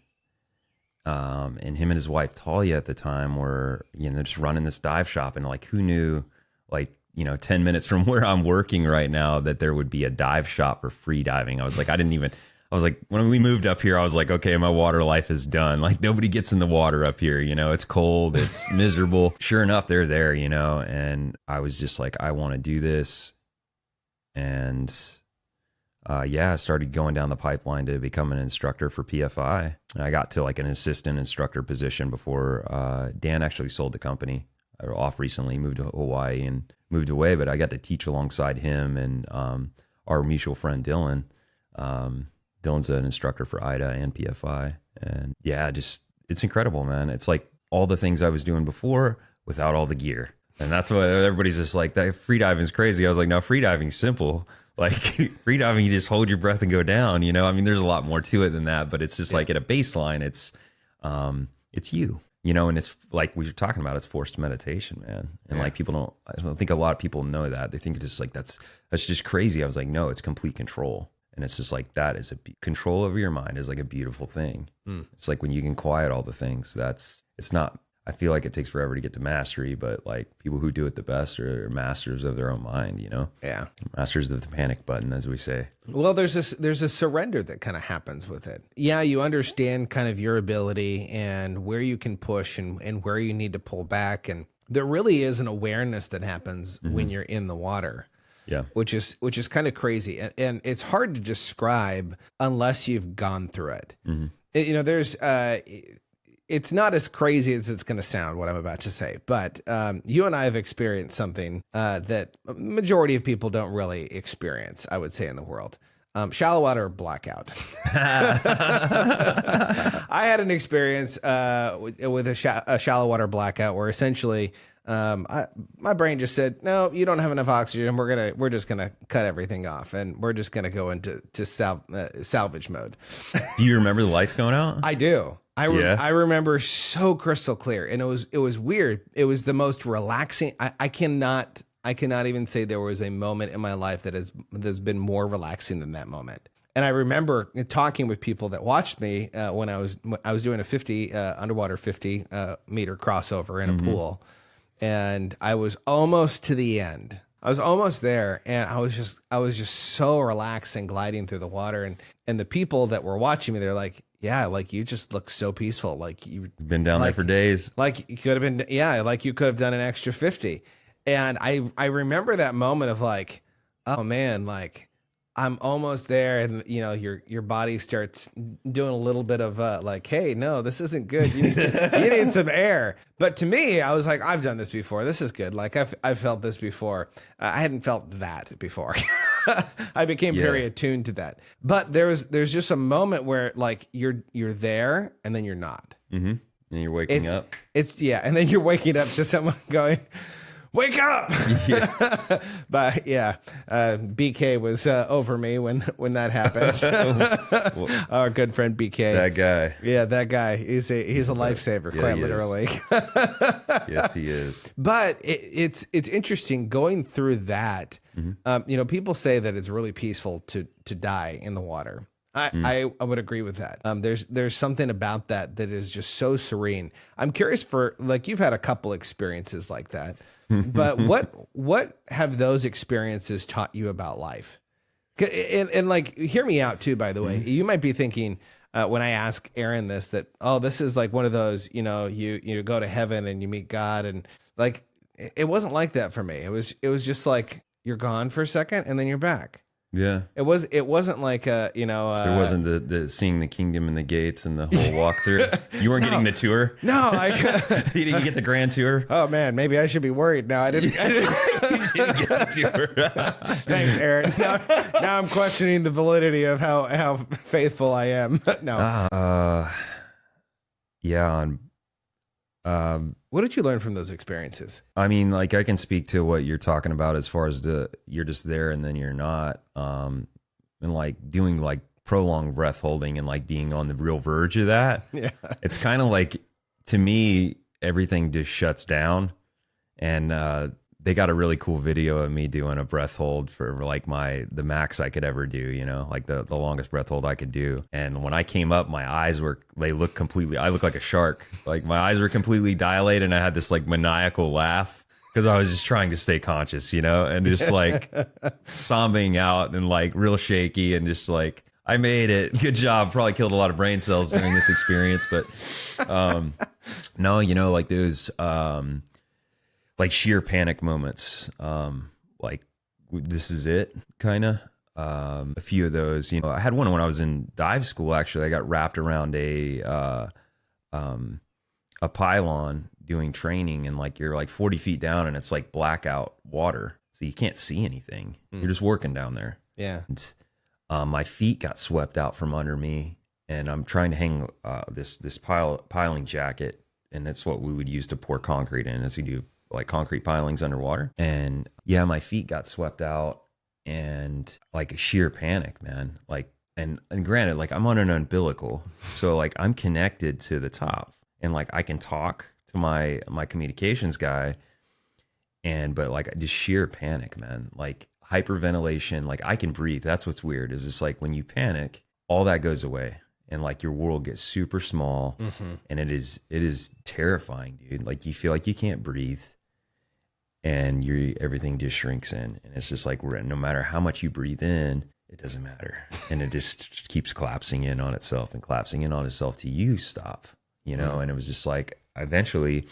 And him and his wife Talia at the time were, you know, just running this dive shop, and like, who knew, like, you know, 10 minutes from where I'm working right now, that there would be a dive shop for free diving. I was like, when we moved up here, I was like, okay, my water life is done. Like nobody gets in the water up here, you know, it's cold, it's miserable. Sure enough, they're there, you know, and I was just like, I want to do this. And I started going down the pipeline to become an instructor for PFI. I got to like an assistant instructor position before Dan actually sold the company off recently, moved to Hawaii and moved away, but I got to teach alongside him and our mutual friend Dylan. Dylan's an instructor for IDA and PFI. And yeah, just, it's incredible, man. It's like all the things I was doing before without all the gear. And that's what everybody's just like, that free diving is crazy. I was like, no, free diving's simple. Like free diving, you just hold your breath and go down, you know? I mean, there's a lot more to it than that, but it's just like at a baseline, it's you. and it's like what you're talking about, it's forced meditation, man. And like I don't think a lot of people know that. They think it's just like, that's just crazy. I was like, no, it's complete control. And it's just like, that is control over your mind is like a beautiful thing. It's like when you can quiet all the things, it's not, I feel like it takes forever to get to mastery, but like people who do it the best are masters of their own mind, Yeah. Masters of the panic button, as we say. Well, there's a surrender that kind of happens with it. Yeah, you understand kind of your ability and where you can push and where you need to pull back. And there really is an awareness that happens when you're in the water. Yeah. Which is kind of crazy. And it's hard to describe unless you've gone through it. There's it's not as crazy as it's going to sound, what I'm about to say, but you and I have experienced something that majority of people don't really experience, I would say, in the world. Shallow water blackout. I had an experience with a shallow water blackout where essentially my brain just said, no, you don't have enough oxygen. We're just gonna cut everything off, and we're just gonna go into salvage mode. Do you remember the lights going out? I do. I remember so crystal clear, and it was weird. It was the most relaxing. I cannot even say there was a moment in my life that's been more relaxing than that moment. And I remember talking with people that watched me when I was doing a 50 underwater 50 meter crossover in a pool, and I was almost to the end. I was almost there, and I was just so relaxed and gliding through the water, and the people that were watching me, they're like, yeah, like you just look so peaceful, like you've been down there for days, like you could have been, like you could have done an extra 50. And I remember that moment of like, oh man, like I'm almost there, and your body starts doing a little bit of like, hey, no, this isn't good. You need some air. But to me, I was like, I've done this before. This is good. Like I've felt this before. I hadn't felt that before. I became very attuned to that. But there's just a moment where like you're there, and then you're not. And you're waking up. And then you're waking up to someone going, wake up! But BK was over me when that happened. Our good friend BK. That guy. Yeah, that guy. He's a lifesaver, quite literally. Yes, he is. But it's interesting going through that. People say that it's really peaceful to die in the water. I would agree with that. There's something about that is just so serene. I'm curious for, like, you've had a couple experiences like that, but what have those experiences taught you about life? And like, hear me out too, by the way. You might be thinking when I ask Aaron this, that, oh, this is like one of those, you go to heaven and you meet God, and like, it wasn't like that for me. It was just like, you're gone for a second and then you're back. Yeah. It wasn't like there wasn't the seeing the kingdom and the gates and the whole walkthrough. You weren't getting the tour. No, you didn't get the grand tour. Oh man, maybe I should be worried now. I didn't You didn't get the tour. Thanks, Aaron. Now I'm questioning the validity of how faithful I am. No. What did you learn from those experiences? I mean, like, I can speak to what you're talking about as far as you're just there and then you're not, and like doing like prolonged breath holding and like being on the real verge of that. Yeah. It's kind of like, to me, everything just shuts down, and they got a really cool video of me doing a breath hold for like the max I could ever do, like the longest breath hold I could do. And when I came up, my eyes I look like a shark. Like my eyes were completely dilated, and I had this like maniacal laugh because I was just trying to stay conscious, and just like sobbing out and like real shaky, and just like, I made it. Good job. Probably killed a lot of brain cells during this experience. But no, like those like sheer panic moments, like this is it kind of. A few of those, I had one when I was in dive school. Actually, I got wrapped around a pylon doing training, and like you're like 40 feet down, and it's like blackout water, so you can't see anything. You're just working down there. Yeah. And, my feet got swept out from under me, and I'm trying to hang this piling jacket, and that's what we would use to pour concrete in, as we do like concrete pilings underwater. And yeah, my feet got swept out, and like a sheer panic, man. Like, and granted, like I'm on an umbilical, so like I'm connected to the top, and like I can talk to my communications guy, but like just sheer panic, man, like hyperventilation, like I can breathe. That's what's weird, is it's like when you panic, all that goes away and like your world gets super small. And it is terrifying, dude. Like you feel like you can't breathe and everything just shrinks in, and it's just like no matter how much you breathe in, it doesn't matter, and it just keeps collapsing in on itself till you stop, you know. And it was just like eventually,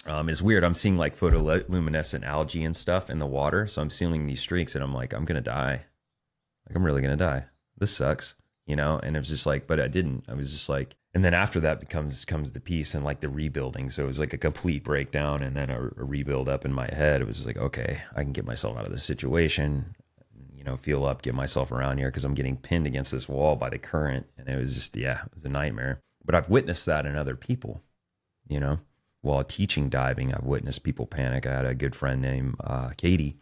it's weird. I'm seeing like photoluminescent algae and stuff in the water, so I'm seeing these streaks, and I'm like, I'm gonna die. Like I'm really gonna die. This sucks, you know. And it was just like, but I didn't. I was just like, and then after that comes the peace and like the rebuilding. So it was like a complete breakdown and then a rebuild up in my head. It was just like, okay, I can get myself out of this situation, you know, feel up, get myself around here, because I'm getting pinned against this wall by the current. And it was just, yeah, it was a nightmare. But I've witnessed that in other people, you know. While teaching diving, I've witnessed people panic. I had a good friend named Katie,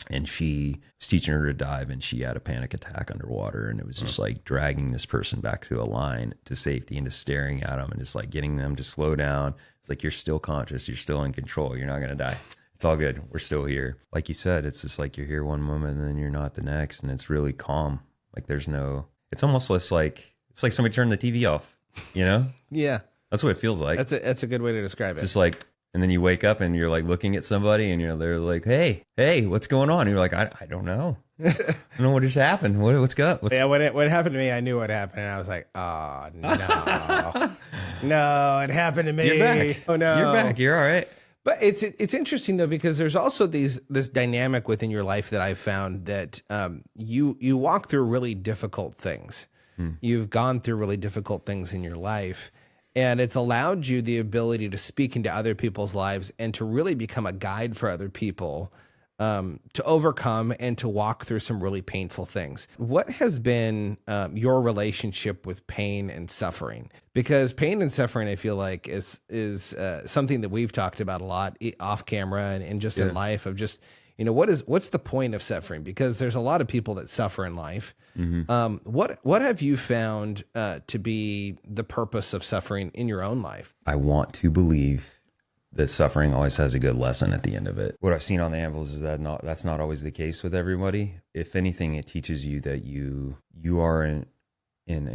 and she was teaching her to dive, and she had a panic attack underwater, and it was just like dragging this person back to a line to safety and just staring at them and just like getting them to slow down. It's like, you're still conscious, you're still in control, you're not going to die. It's all good. We're still here. Like you said, it's just like you're here one moment and then you're not the next, and it's really calm. Like it's almost less like, it's like somebody turned the TV off, you know? Yeah. That's what it feels like. That's a good way to describe it. Just like, and then you wake up and you're like looking at somebody and they're like, hey, what's going on? And you're like, I don't know. I don't know what just happened. What's up? Yeah, when it happened to me, I knew what happened, and I was like, oh no, no, it happened to me. You're back. Oh no, you're back. You're all right. But it's interesting though, because there's also this dynamic within your life that I've found that you walk through really difficult things. You've gone through really difficult things in your life. And it's allowed you the ability to speak into other people's lives and to really become a guide for other people to overcome and to walk through some really painful things. What has been your relationship with pain and suffering? Because pain and suffering, I feel like, is something that we've talked about a lot off camera and just in life, of just, you know, what's the point of suffering? Because there's a lot of people that suffer in life. What have you found to be the purpose of suffering in your own life? I want to believe that suffering always has a good lesson at the end of it. What I've seen on the anvils is that that's not always the case with everybody. If anything, it teaches you that you are in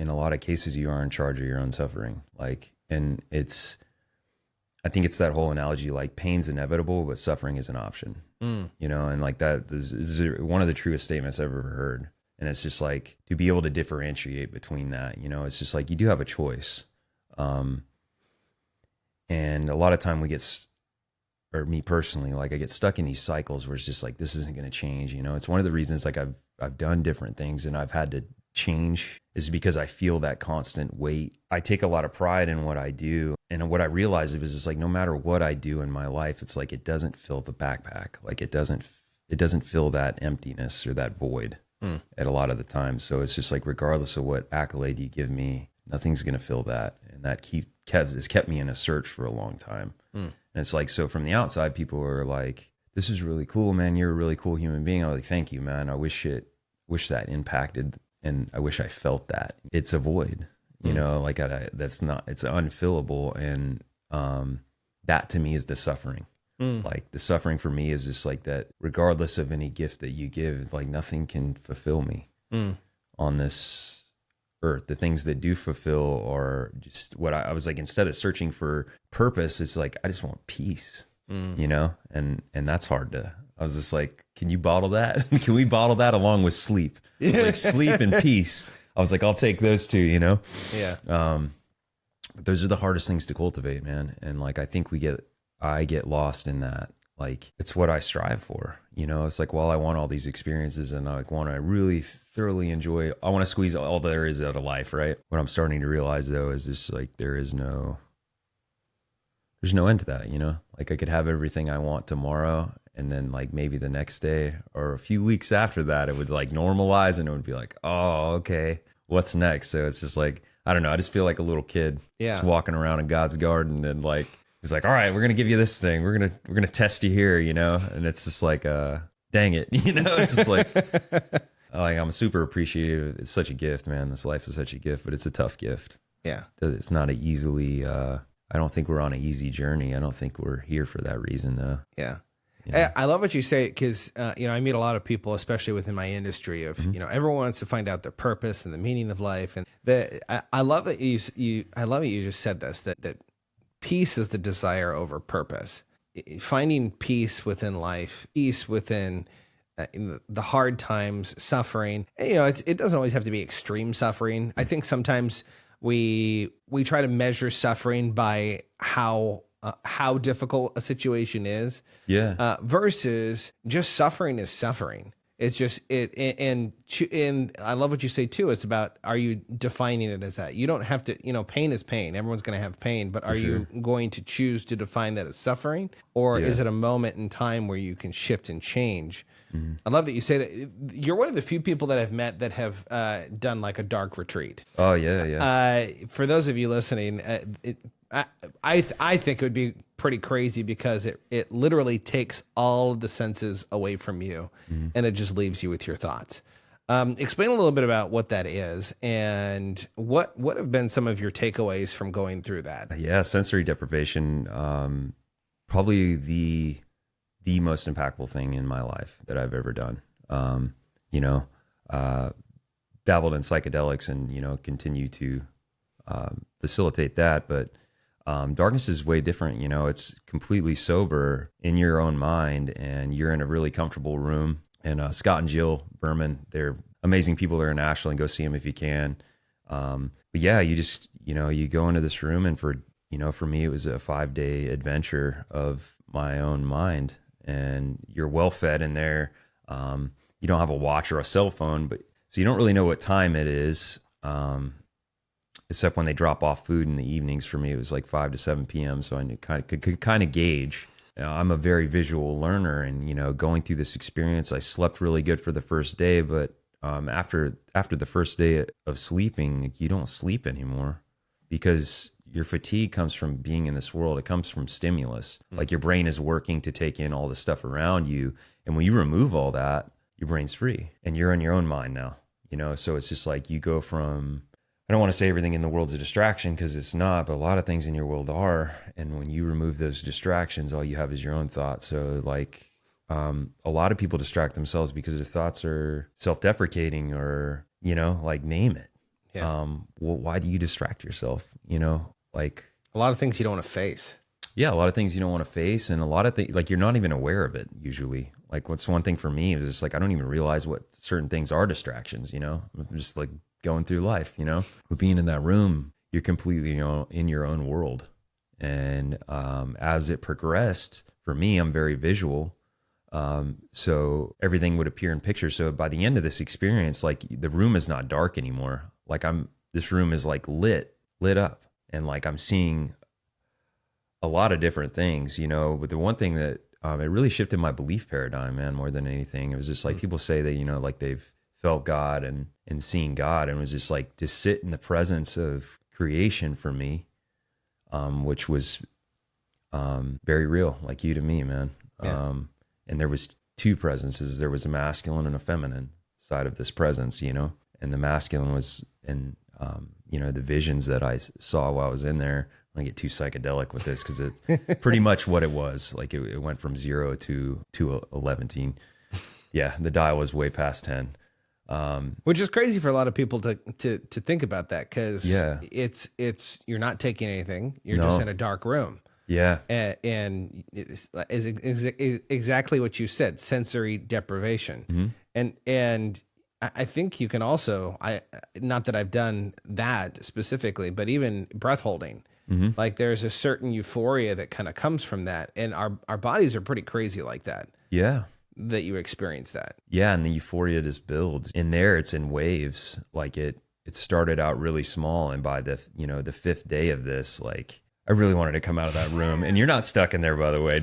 a lot of cases, you are in charge of your own suffering. Like, and I think it's that whole analogy, like pain's inevitable, but suffering is an option, you know? And like that is one of the truest statements I've ever heard. And it's just like, to be able to differentiate between that, you know, it's just like, you do have a choice. And a lot of time or me personally, like I get stuck in these cycles where it's just like, this isn't going to change. You know, it's one of the reasons like I've done different things and I've had to change, is because I feel that constant weight. I take a lot of pride in what I do. And what I realized is it's like, no matter what I do in my life, it's like, it doesn't fill the backpack. Like it doesn't fill that emptiness or that void at a lot of the time. So it's just like, regardless of what accolade you give me, nothing's going to fill that. And that has kept me in a search for a long time. And it's like, so from the outside, people are like, this is really cool, man. You're a really cool human being. I'm like, thank you, man. I wish that impacted, and I wish I felt that. It's a void, you know, like it's unfillable. And that to me is the suffering. Like the suffering for me is just like that, regardless of any gift that you give, like nothing can fulfill me on this earth. The things that do fulfill are just what I was like, instead of searching for purpose, it's like, I just want peace, you know? And that's hard I was just like, can you bottle that? Can we bottle that along with sleep? Like sleep and peace. I was like, I'll take those two, you know? Yeah. But those are the hardest things to cultivate, man. And like, I think I get lost in that. Like, it's what I strive for, you know? It's like, well, I want all these experiences and I want to really thoroughly enjoy, I want to squeeze all there is out of life, right? What I'm starting to realize though, is this, like, there's no end to that, you know? Like I could have everything I want tomorrow, and then like maybe the next day or a few weeks after that, it would like normalize and it would be like, oh, okay, what's next? So it's just like, I don't know. I just feel like a little kid just walking around in God's garden, and like, he's like, all right, we're going to give you this thing. We're going to test you here, you know? And it's just like, dang it, you know? It's just like, I'm super appreciative. It's such a gift, man. This life is such a gift, but it's a tough gift. Yeah. It's not a easily, I don't think we're on an easy journey. I don't think we're here for that reason, though. Yeah. Yeah. I love what you say because, I meet a lot of people, especially within my industry of, everyone wants to find out their purpose and the meaning of life. And I love that I love that you just said this, that peace is the desire over purpose. Finding peace within life, peace within in the hard times, suffering. And, it doesn't always have to be extreme suffering. I think sometimes we try to measure suffering by how difficult a situation is. Yeah. Versus just suffering is suffering. It's just and I love what you say too. It's about, are you defining it as that? You don't have to, pain is pain. Everyone's going to have pain, but are you going to choose to define that as suffering, or is it a moment in time where you can shift and change? I love that you say that. You're one of the few people that I've met that have done like a dark retreat. Oh yeah. For those of you listening, I think it would be pretty crazy because it literally takes all of the senses away from you, and it just leaves you with your thoughts. Explain a little bit about what that is and what have been some of your takeaways from going through that. Yeah, sensory deprivation, probably the most impactful thing in my life that I've ever done. Dabbled in psychedelics and, continue to facilitate that. But darkness is way different. It's completely sober in your own mind, and you're in a really comfortable room. And Scott and Jill Berman, they're amazing people. They're in Ashland. Go see them if you can. But yeah, you just, you go into this room, and for me, it was a 5-day adventure of my own mind. And you're well fed in there. You don't have a watch or a cell phone, so you don't really know what time it is, except when they drop off food in the evenings. For me, it was like 5 to 7 p.m. So I could kind of gauge. I'm a very visual learner, and going through this experience, I slept really good for the first day, but after the first day of sleeping, you don't sleep anymore because your fatigue comes from being in this world. It comes from stimulus. Like your brain is working to take in all the stuff around you. And when you remove all that, your brain's free and you're in your own mind now, So it's just like you go from, I don't want to say everything in the world's a distraction because it's not, but a lot of things in your world are. And when you remove those distractions, all you have is your own thoughts. So like a lot of people distract themselves because their thoughts are self-deprecating or, like name it. Yeah. Well, why do you distract yourself? Like A lot of things you don't want to face. Yeah, a lot of things you don't want to face, and a lot of things like you're not even aware of it usually. Like what's one thing for me is just like I don't even realize what certain things are distractions. I'm just like going through life. But being in that room, you're completely in your own world. And as it progressed, for me, I'm very visual. So everything would appear in pictures. So by the end of this experience, like the room is not dark anymore. Like this room is like lit up. And like I'm seeing a lot of different things, but the one thing that it really shifted my belief paradigm, man, more than anything. It was just like people say that, like they've felt God and seen God, and it was just like to sit in the presence of creation for me, which was very real, like you to me, man. Yeah. And there was two presences. There was a masculine and a feminine side of this presence, and the masculine was in the visions that I saw while I was in there. I get too psychedelic with this because it's pretty much what it was. Like it went from 0 to 11. Yeah, the dial was way past 10. Which is crazy for a lot of people to think about that because Yeah. it's you're not taking anything. You're just in a dark room. Yeah. And it's exactly what you said, sensory deprivation. And I think you can also, not that I've done that specifically, but even breath holding, like there's a certain euphoria that kind of comes from that. And our bodies are pretty crazy like that. Yeah. That you experience that. Yeah. And the euphoria just builds in there. It's in waves. Like it started out really small. And by the 5th day of this, like I really wanted to come out of that room. And you're not stuck in there, by the way.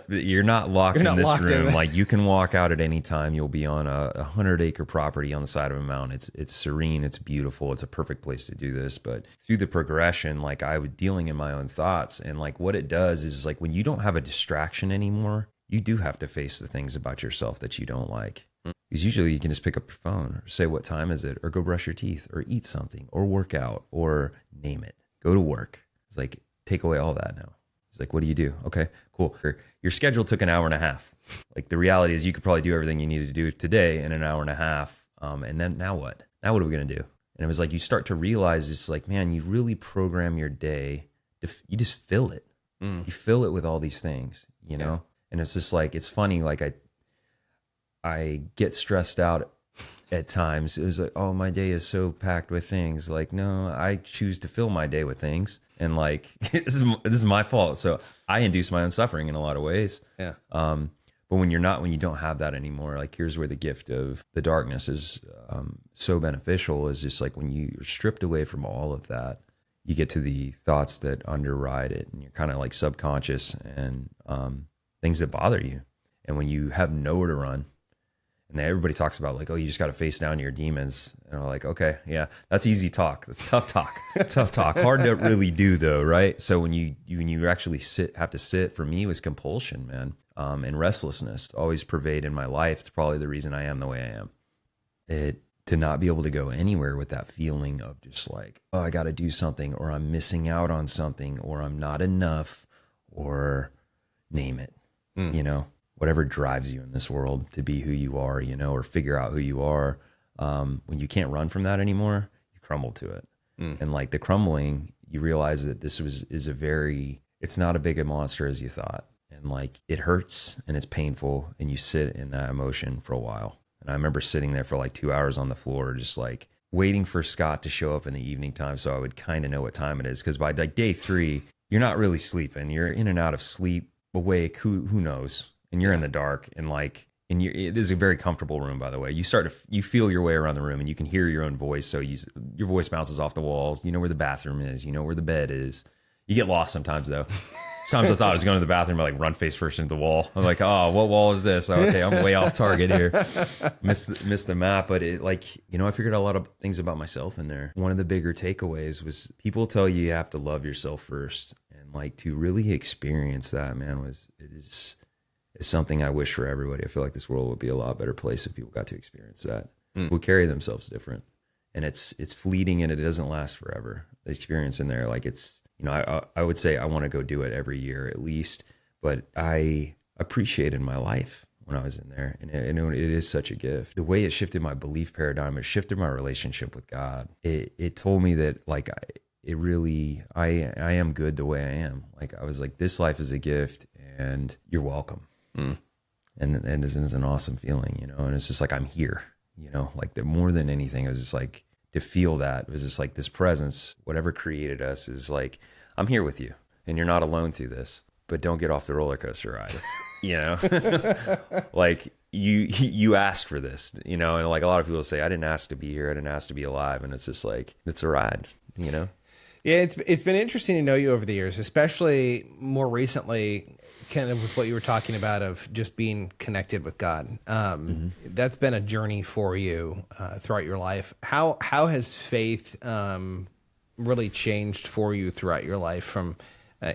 You're not locked in this room. Like you can walk out at any time. You'll be on a 100-acre property on the side of a mountain. It's serene. It's beautiful. It's a perfect place to do this. But through the progression, like I was dealing in my own thoughts, and like what it does is like when you don't have a distraction anymore, you do have to face the things about yourself that you don't like. Because usually you can just pick up your phone or say, what time is it? Or go brush your teeth or eat something or work out or name it. Go to work. It's like, take away all that now. He's like, what do you do? Okay, cool. Your schedule took an hour and a half. Like the reality is you could probably do everything you need to do today in an hour and a half. And then now what? Now what are we going to do? And it was like, you start to realize it's like, man, you really program your day. You just fill it. You fill it with all these things, you know? And it's just like, it's funny. Like I get stressed out at times. It was like, oh, my day is so packed with things. Like, no, I choose to fill my day with things. And like, this is my fault. So I induce my own suffering in a lot of ways. Yeah. But when you don't have that anymore, like here's where the gift of the darkness is so beneficial, is just like when you're stripped away from all of that, you get to the thoughts that underride it, and you're kind of like subconscious and things that bother you. And when you have nowhere to run, and everybody talks about like, oh, you just got to face down your demons. And I'm like, okay, yeah, that's easy talk. That's tough talk. Tough talk. Hard to really do though, right? So when you actually have to sit, for me, it was compulsion, man, and restlessness always pervade in my life. It's probably the reason I am the way I am. To not be able to go anywhere with that feeling of just like, oh, I got to do something, or I'm missing out on something, or I'm not enough, or name it, you know, whatever drives you in this world to be who you are, you know, or figure out who you are. When you can't run from that anymore, you crumble to it. And like the crumbling, you realize that it's not a big a monster as you thought. And like it hurts and it's painful, and you sit in that emotion for a while. And I remember sitting there for like 2 hours on the floor, just like waiting for Scott to show up in the evening time so I would kind of know what time it is. Because by like day 3, you're not really sleeping. You're in and out of sleep, awake, who knows? And you're in the dark, and like, it is a very comfortable room, by the way. You feel your way around the room, and you can hear your own voice. So your voice bounces off the walls. You know where the bathroom is. You know where the bed is. You get lost sometimes though. Sometimes I thought I was going to the bathroom, I like run face first into the wall. I'm like, oh, what wall is this? Okay, I'm way off target here. Missed the map. But it, like, you know, I figured out a lot of things about myself in there. One of the bigger takeaways was people tell you have to love yourself first, and like to really experience that, man, is something I wish for everybody. I feel like this world would be a lot better place if people got to experience that. Who carry themselves different, and it's fleeting, and it doesn't last forever. The experience in there, like it's. You know, I would say I want to go do it every year at least, but I appreciated my life when I was in there, and it is such a gift. The way it shifted my belief paradigm, it shifted my relationship with God. It told me that like I am good the way I am. Like I was like, this life is a gift, and you're welcome. And this is an awesome feeling, you know. And it's just like I'm here, you know. Like more than anything, it was just like. To feel that, it was just like this presence, whatever created us, is like, I'm here with you, and you're not alone through this, but don't get off the roller coaster ride, you know? Like you asked for this, you know? And like a lot of people say, I didn't ask to be here. I didn't ask to be alive. And it's just like, it's a ride, you know? Yeah, it's been interesting to know you over the years, especially more recently, kind of with what you were talking about of just being connected with God. That's been a journey for you throughout your life. How has faith really changed for you throughout your life? From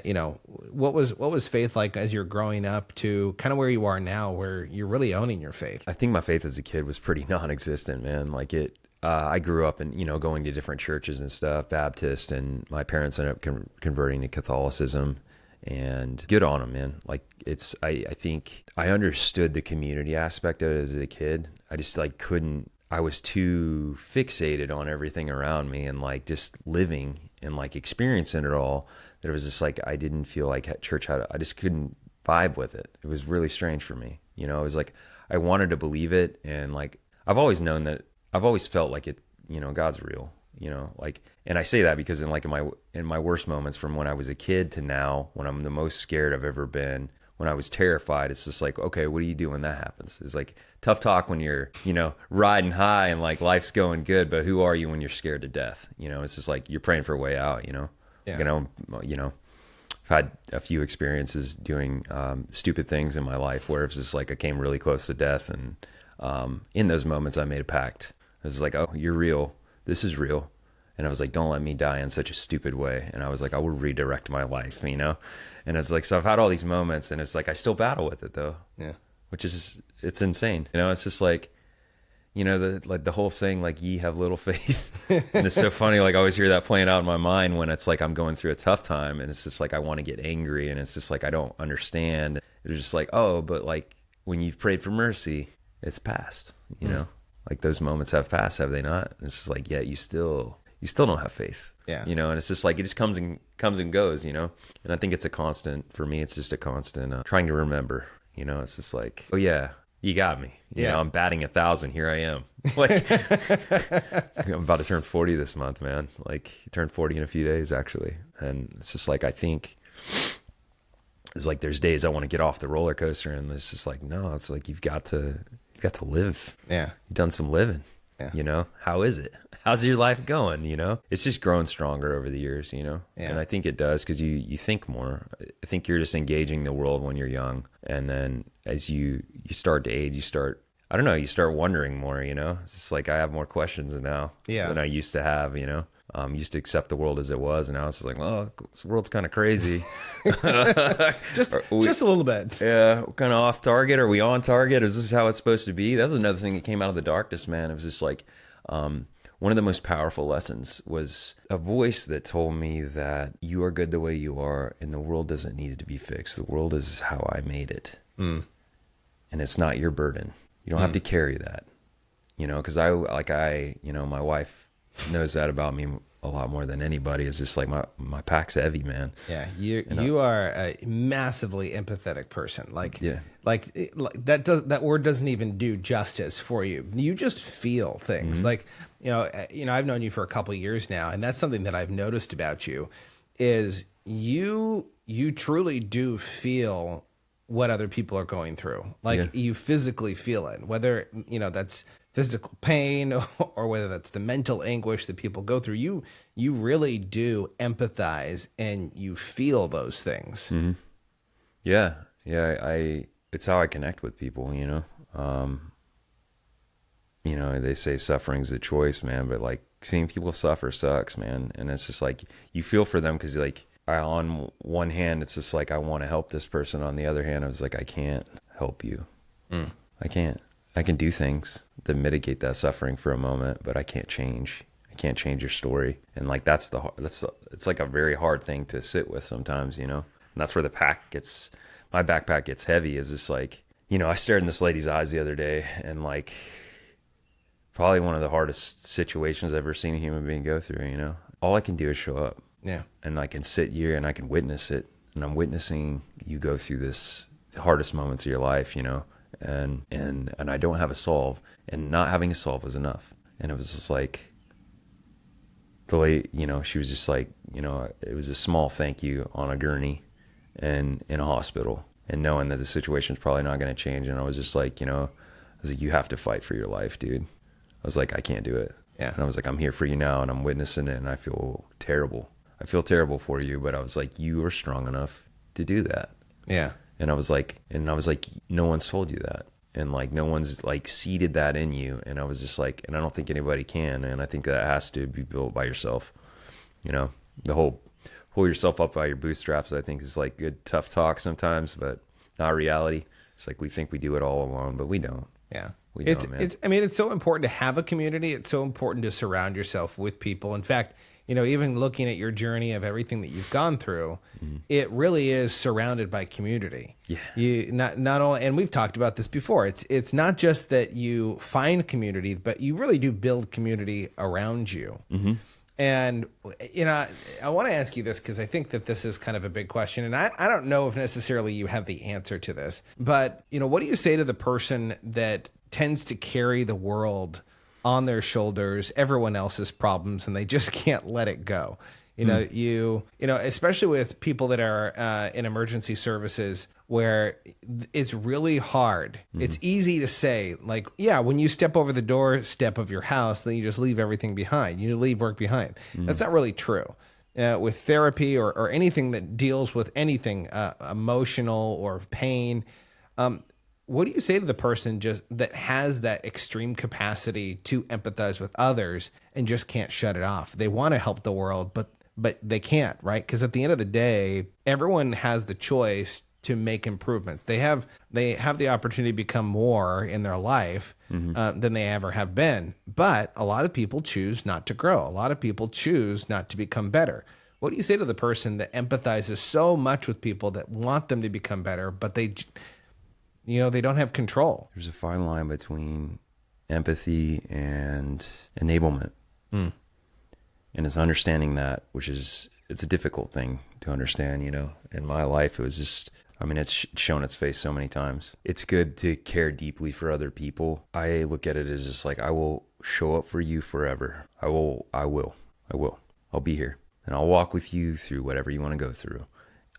you know, what was faith like as you're growing up to kind of where you are now, where you're really owning your faith? I think my faith as a kid was pretty non-existent, man. Like I grew up in, you know, going to different churches and stuff, Baptist, and my parents ended up converting to Catholicism, and good on them, man. Like I think I understood the community aspect of it as a kid. I just like I was too fixated on everything around me and like just living and like experiencing it all, that it was just like, I didn't feel like church I just couldn't vibe with it. It was really strange for me. You know, it was like, I wanted to believe it. And like, I've always known that, I've always felt like it, you know, God's real, you know, like, and I say that because in my worst moments, from when I was a kid to now, when I'm the most scared I've ever been, when I was terrified, it's just like, okay, what do you do when that happens? It's like tough talk when you're, you know, riding high and like life's going good, but who are you when you're scared to death? You know, it's just like, you're praying for a way out, you know? Yeah. You know, I've had a few experiences doing stupid things in my life where it's just like I came really close to death. And in those moments, I made a pact. I was like, oh, you're real. This is real. And I was like, don't let me die in such a stupid way. And I was like, I will redirect my life, you know? And it's like, so I've had all these moments, and it's like, I still battle with it though. Yeah. Which is, it's insane. You know, it's just like, you know, the whole saying, like, ye have little faith. And it's so funny. Like, I always hear that playing out in my mind when it's like I'm going through a tough time, and it's just like I want to get angry, and it's just like I don't understand. It's just like, oh, but like when you've prayed for mercy, it's passed. You know, like those moments have passed, have they not? And it's just like, yeah, you still don't have faith. Yeah. You know, and it's just like it just comes and goes. You know, and I think it's a constant for me. It's just a constant trying to remember. You know, it's just like, oh yeah, you got me. You know, I'm batting 1,000. Here I am. Like, I'm about to turn 40 this month, man. Like, turned 40 in a few days, actually. And it's just like, I think it's like there's days I want to get off the roller coaster, and it's just like, no, it's like you've got to live. Yeah. You've done some living. Yeah. You know, how is it? How's your life going? You know, it's just grown stronger over the years, you know? Yeah. And I think it does because you think more. I think you're just engaging the world when you're young. And then as you start to age, you start wondering more, you know? It's just like I have more questions now than I used to have, you know? Used to accept the world as it was, and now it's just like, well, this world's kind of crazy. just a little bit. Yeah, we're kind of off target. Are we on target? Is this how it's supposed to be? That was another thing that came out of the darkness, man. It was just like one of the most powerful lessons was a voice that told me that you are good the way you are, and the world doesn't need to be fixed. The world is how I made it, and it's not your burden. You don't have to carry that, you know, because my wife knows that about me a lot more than anybody. Is just like my pack's heavy, man. Yeah, you are a massively empathetic person. Like that word doesn't even do justice for you. You just feel things. Like you know, I've known you for a couple of years now, and that's something that I've noticed about you is you truly do feel what other people are going through. Like you physically feel it, whether you know that's physical pain or whether that's the mental anguish that people go through. You really do empathize and you feel those things. Yeah. It's how I connect with people, you know. You know, they say suffering's a choice, man, but like seeing people suffer sucks, man. And it's just like you feel for them because like on one hand it's just like I want to help this person, on the other hand I was like I can't help you. I can't. I can do things that mitigate that suffering for a moment, but I can't change your story. And like it's like a very hard thing to sit with sometimes, you know. And that's where my backpack gets heavy. Is just like, you know, I stared in this lady's eyes the other day, and like probably one of the hardest situations I've ever seen a human being go through, you know. All I can do is show up. Yeah. And I can sit here and I can witness it, and I'm witnessing you go through the hardest moments of your life, you know. And I don't have a solve, and not having a solve was enough. And it was just like the late, you know, she was just like, you know, it was a small thank you on a gurney and in a hospital, and knowing that the situation's probably not going to change. And I was just like, you know, I was like, you have to fight for your life, dude. I was like, I can't do it. Yeah. And I was like, I'm here for you now, and I'm witnessing it, and I feel terrible. I feel terrible for you, but I was like, you are strong enough to do that. Yeah. And I was like, no one's told you that. And like, no one's like seeded that in you. And I was just like, and I don't think anybody can. And I think that has to be built by yourself. You know, the whole pull yourself up by your bootstraps, I think is like good, tough talk sometimes, but not reality. It's like, we think we do it all alone, but we don't. Yeah. We don't, man. It's so important to have a community. It's so important to surround yourself with people. In fact, you know, even looking at your journey of everything that you've gone through, it really is surrounded by community. Yeah. You not only, and we've talked about this before. It's not just that you find community, but you really do build community around you. And you know, I want to ask you this because I think that this is kind of a big question, and I don't know if necessarily you have the answer to this. But you know, what do you say to the person that tends to carry the world on their shoulders, everyone else's problems, and they just can't let it go? You know, you know, especially with people that are in emergency services, where it's really hard. It's easy to say, like, yeah, when you step over the doorstep of your house, then you just leave everything behind. You leave work behind. That's not really true. With therapy or anything that deals with anything emotional or pain, what do you say to the person just that has that extreme capacity to empathize with others and just can't shut it off? They want to help the world, but they can't, right? Because at the end of the day, everyone has the choice to make improvements. They have the opportunity to become more in their life than they ever have been. But a lot of people choose not to grow. A lot of people choose not to become better. What do you say to the person that empathizes so much with people that want them to become better, but they don't have control? There's a fine line between empathy and enablement. And it's understanding that, it's a difficult thing to understand, In my life, it was just, it's shown its face so many times. It's good to care deeply for other people. I look at it as just like, I will show up for you forever. I will. I'll be here. And I'll walk with you through whatever you want to go through.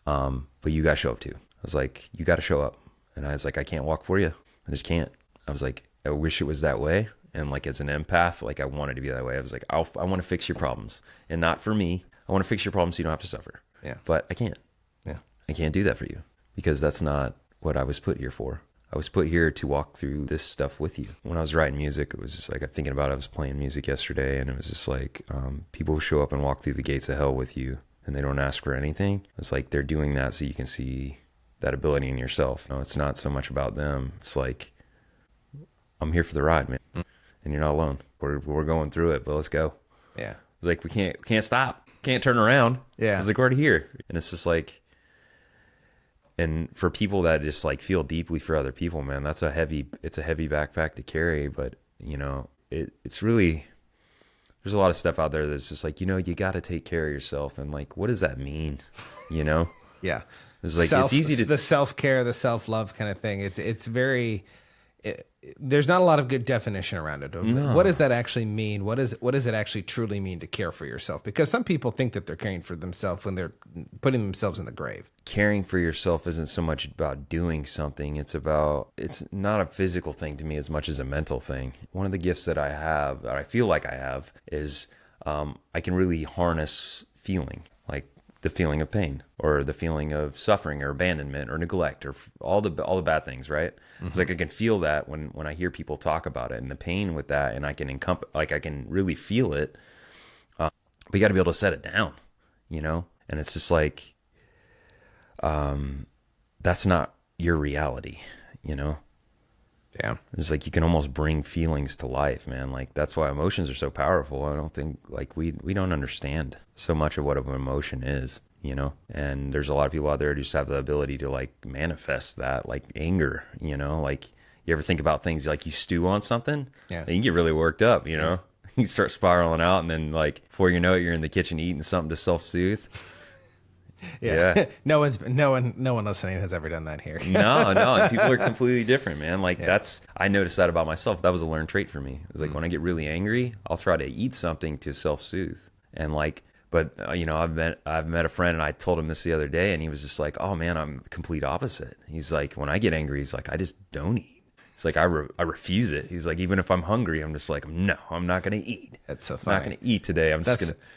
But you got to show up too. I was like, you got to show up. And I was like, I can't walk for you. I just can't. I was like, I wish it was that way. And like, as an empath, like I wanted to be that way. I was like, I want to fix your problems, and not for me. I want to fix your problems so you don't have to suffer. Yeah. But I can't. Yeah. I can't do that for you, because that's not what I was put here for. I was put here to walk through this stuff with you. When I was writing music, it was just like, I'm thinking about, I was playing music yesterday, and it was just like, people who show up and walk through the gates of hell with you and they don't ask for anything. It's like, they're doing that so you can see that ability in yourself. No, it's not so much about them. It's like, I'm here for the ride, man. And you're not alone. We're going through it, but let's go. Yeah. Like, we can't stop. Can't turn around. Yeah. It's like, we're already here. And it's just like, and for people that just like feel deeply for other people, man, it's a heavy backpack to carry. But it's really, there's a lot of stuff out there that's just like, you got to take care of yourself. And like, what does that mean? Yeah. It's like, it's easy to, the self-care, the self-love kind of thing. It's very, there's not a lot of good definition around it. No. What does that actually mean? What does it actually truly mean to care for yourself? Because some people think that they're caring for themselves when they're putting themselves in the grave. Caring for yourself isn't so much about doing something. It's not a physical thing to me as much as a mental thing. One of the gifts that I have, that I feel like I have, is I can really harness feeling, like the feeling of pain, or the feeling of suffering, or abandonment, or neglect, or all the bad things, right? It's like I can feel that when I hear people talk about it, and the pain with that, and I can I can really feel it. But you got to be able to set it down, And it's just like, that's not your reality, Yeah. It's like, you can almost bring feelings to life, man. Like, that's why emotions are so powerful. I don't think, like, we don't understand so much of what an emotion is, and there's a lot of people out there who just have the ability to like manifest that, like anger, like, you ever think about things like you stew on something, Yeah. and you get really worked up, you start spiraling out, and then like, before you know it, you're in the kitchen eating something to self-soothe. Yeah. No one listening has ever done that here. No, people are completely different, man. Like, I noticed that about myself. That was a learned trait for me. It was like, when I get really angry, I'll try to eat something to self-soothe. And like, but I've met a friend, and I told him this the other day, and he was just like, oh man, I'm the complete opposite. He's like, when I get angry, he's like, I just don't eat. It's like, I refuse it. He's like, even if I'm hungry, I'm just like, no, I'm not going to eat. That's so funny. I'm not going to eat today.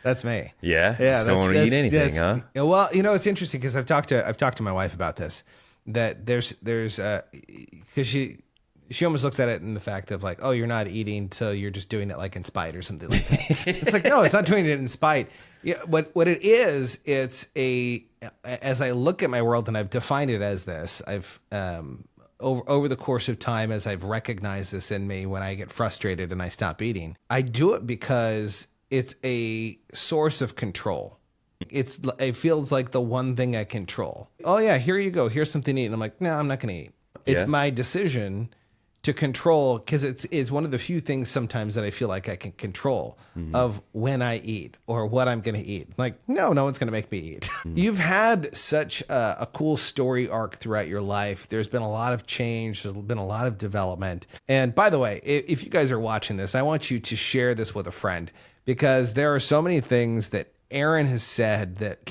That's me. Yeah? Yeah. Just don't want to eat anything, huh? Well, it's interesting, because I've talked to my wife about this, that there's because she almost looks at it in the fact of like, oh, you're not eating, so you're just doing it like in spite or something like that. It's like, no, it's not doing it in spite. Yeah, what it is, it's as I look at my world, and I've defined it as this, I've over the course of time, as I've recognized this in me, when I get frustrated and I stop eating, I do it because it's a source of control. It feels like the one thing I control. Oh yeah, here you go. Here's something to eat. And I'm like, no, I'm not going to eat. It's my decision to control, because it's one of the few things sometimes that I feel like I can control, of when I eat or what I'm going to eat. Like, no one's going to make me eat. You've had such a cool story arc throughout your life. There's been a lot of change. There's been a lot of development. And by the way, if you guys are watching this, I want you to share this with a friend, because there are so many things that Aaron has said that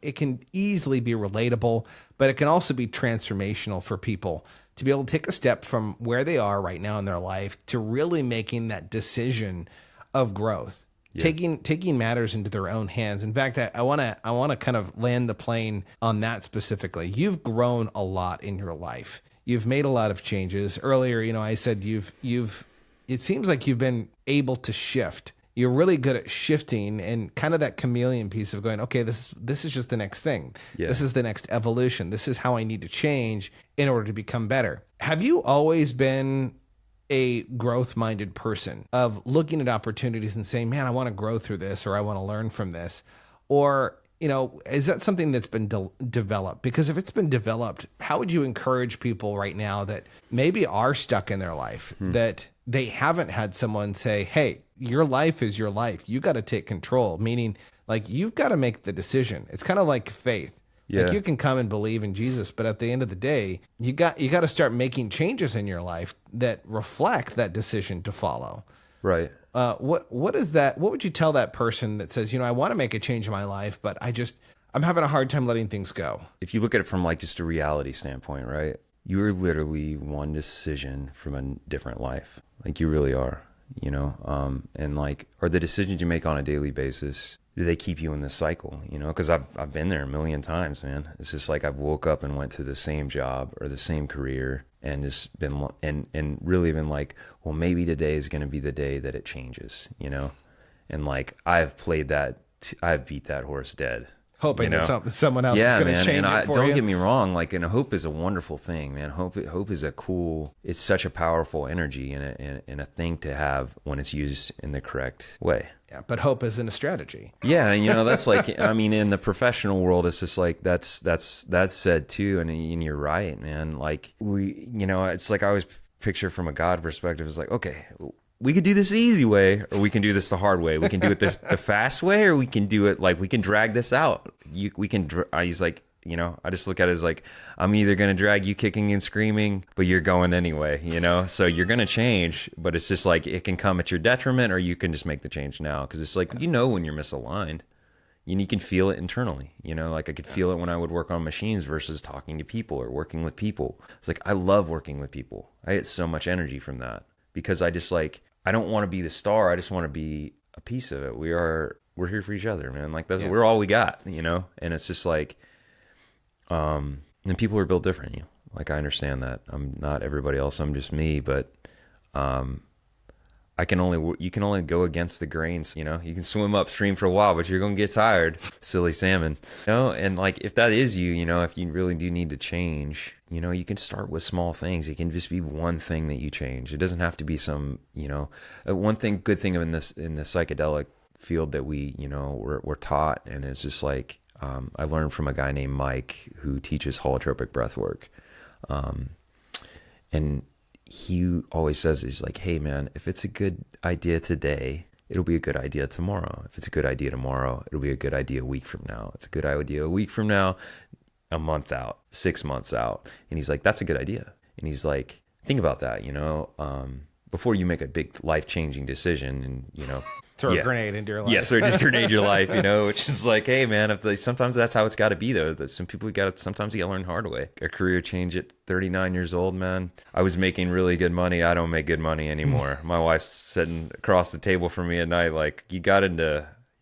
it can easily be relatable, but it can also be transformational for people to be able to take a step from where they are right now in their life to really making that decision of growth, taking matters into their own hands. In fact, I want to kind of land the plane on that specifically. You've grown a lot in your life. You've made a lot of changes. Earlier, I said it seems like you've been able to shift you're really good at shifting and kind of that chameleon piece of going, okay, this is just the next thing. Yeah. This is the next evolution. This is how I need to change in order to become better. Have you always been a growth-minded person of looking at opportunities and saying, man, I want to grow through this, or I want to learn from this? Or, is that something that's been developed? Because if it's been developed, how would you encourage people right now that maybe are stuck in their life, that they haven't had someone say, hey, your life is your life. You got to take control, meaning like you've got to make the decision. It's kind of like faith. Yeah. Like you can come and believe in Jesus, but at the end of the day, you got to start making changes in your life that reflect that decision to follow. Right. What is that? What would you tell that person that says, I want to make a change in my life, but I'm having a hard time letting things go? If you look at it from like just a reality standpoint, right? You are literally one decision from a different life. Like you really are, and like, are the decisions you make on a daily basis, do they keep you in this cycle? Because I've been there a million times, man. It's just like I've woke up and went to the same job or the same career and just been and really been like, well, maybe today is going to be the day that it changes, And like I've beat that horse dead. Hoping that someone else is going to change it for you. Don't get me wrong. Like, and hope is a wonderful thing, man. Hope is it's such a powerful energy and a thing to have when it's used in the correct way. Yeah, but hope isn't a strategy. Yeah, and that's like, I mean, in the professional world, it's just like that's said too, and you're right, man. Like it's like I always picture from a God perspective. It's like, okay, we could do this the easy way, or we can do this the hard way. We can do it the fast way, or we can do it like we can drag this out. He's like, I just look at it as like, I'm either going to drag you kicking and screaming, but you're going anyway, So you're going to change, but it's just like, it can come at your detriment, or you can just make the change now. Cause it's like, when you're misaligned, you can feel it internally, like I could feel it when I would work on machines versus talking to people or working with people. It's like, I love working with people. I get so much energy from that because I just like, I don't want to be the star. I just want to be a piece of it. We're here for each other, man. Like we're all we got, and it's just like, and people are built different. Like I understand that I'm not everybody else. I'm just me, but, you can only go against the grains, you can swim upstream for a while, but you're going to get tired. Silly salmon, and like, if that is you, if you really do need to change, you can start with small things. It can just be one thing that you change. It doesn't have to be some, good thing in the psychedelic field that we're taught. And it's just like, I learned from a guy named Mike who teaches holotropic breathwork. And he always says, he's like, hey man, if it's a good idea today, it'll be a good idea tomorrow. If it's a good idea tomorrow, it'll be a good idea a week from now. It's a good idea a week from now, a month out, 6 months out. And he's like, that's a good idea. And he's like, think about that, before you make a big life-changing decision and, throw a grenade into your life. Yeah, grenade your life, which is like, hey man, sometimes that's how it's got to be though. Sometimes you got to learn the hard way. A career change at 39 years old, man. I was making really good money. I don't make good money anymore. My wife's sitting across the table from me at night like,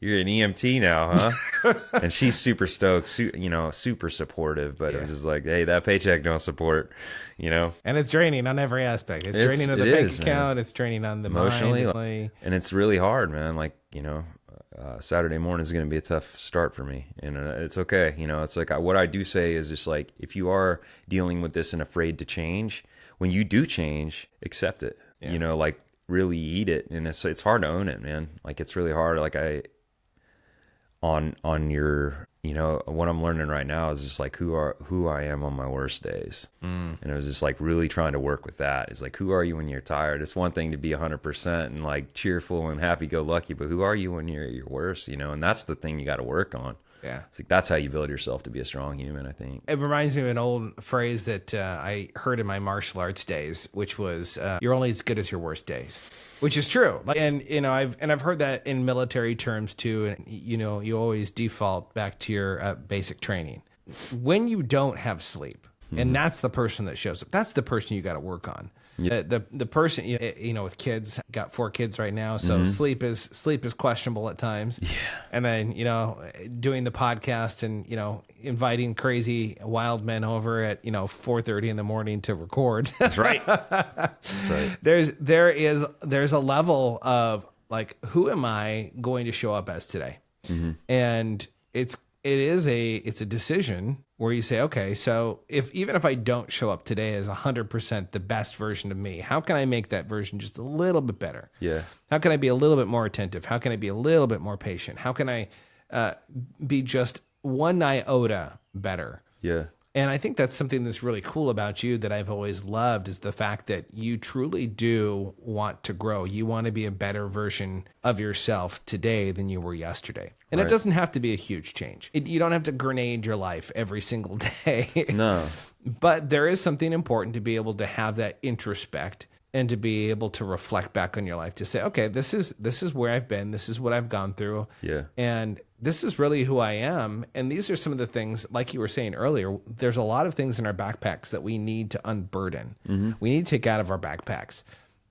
you're an EMT now, huh? And she's super stoked, super supportive, but it was just like, hey, that paycheck don't support, And it's draining on every aspect. It's draining on the bank account. Man. It's draining on the emotionally, mind. And it's really hard, man. Like, Saturday morning is going to be a tough start for me, and it's okay. It's like what I do say is just like, if you are dealing with this and afraid to change, when you do change, accept it. Yeah. Like really eat it, and it's hard to own it, man. Like it's really hard. Like on your, what I'm learning right now is just like who I am on my worst days. And it was just like really trying to work with that. It's like, who are you when you're tired? It's one thing to be 100% and like cheerful and happy go lucky, but who are you when you're at your worst, and that's the thing you got to work on. Yeah. It's like, that's how you build yourself to be a strong human, I think. It reminds me of an old phrase that I heard in my martial arts days, which was, you're only as good as your worst days, which is true. And, I've heard that in military terms too. And, you always default back to your basic training. When you don't have sleep, and that's the person that shows up, that's the person you got to work on. Yeah. The person, with kids, got 4 kids right now. So sleep is questionable at times. Yeah. And then, doing the podcast and, inviting crazy wild men over at, 4:30 in the morning to record. That's right. That's right. There's a level of like, who am I going to show up as today? And it's a decision where you say, okay, so even if I don't show up today as 100% the best version of me, how can I make that version just a little bit better? Yeah. How can I be a little bit more attentive? How can I be a little bit more patient? How can I be just one iota better? Yeah. And I think that's something that's really cool about you that I've always loved, is the fact that you truly do want to grow. You want to be a better version of yourself today than you were yesterday. And it doesn't have to be a huge change. You don't have to grenade your life every single day. No. But there is something important to be able to have that introspect and to be able to reflect back on your life, to say, okay, this is where I've been. This is what I've gone through. Yeah. And this is really who I am. And these are some of the things, like you were saying earlier, there's a lot of things in our backpacks that we need to unburden. We need to take out of our backpacks.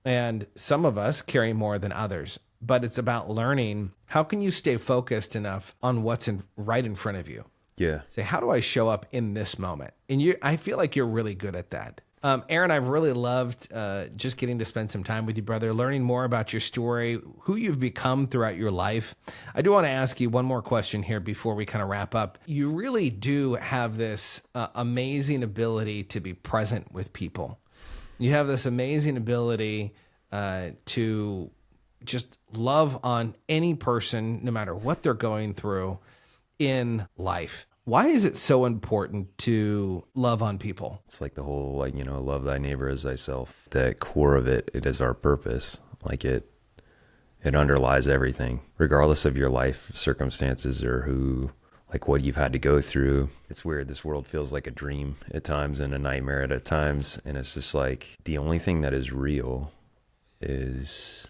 And some of us carry more than others. But it's about learning, how can you stay focused enough on what's right in front of you? Yeah. Say, how do I show up in this moment? And I feel like you're really good at that. Aaron, I've really loved just getting to spend some time with you, brother, learning more about your story, who you've become throughout your life. I do want to ask you one more question here before we kind of wrap up. You really do have this amazing ability to be present with people. You have this amazing ability to just love on any person, no matter what they're going through in life. Why is it so important to love on people? It's like the whole, like, love thy neighbor as thyself. The core of it is our purpose. Like it underlies everything, regardless of your life circumstances or what you've had to go through. It's weird. This world feels like a dream at times and a nightmare at times. And it's just like the only thing that is real is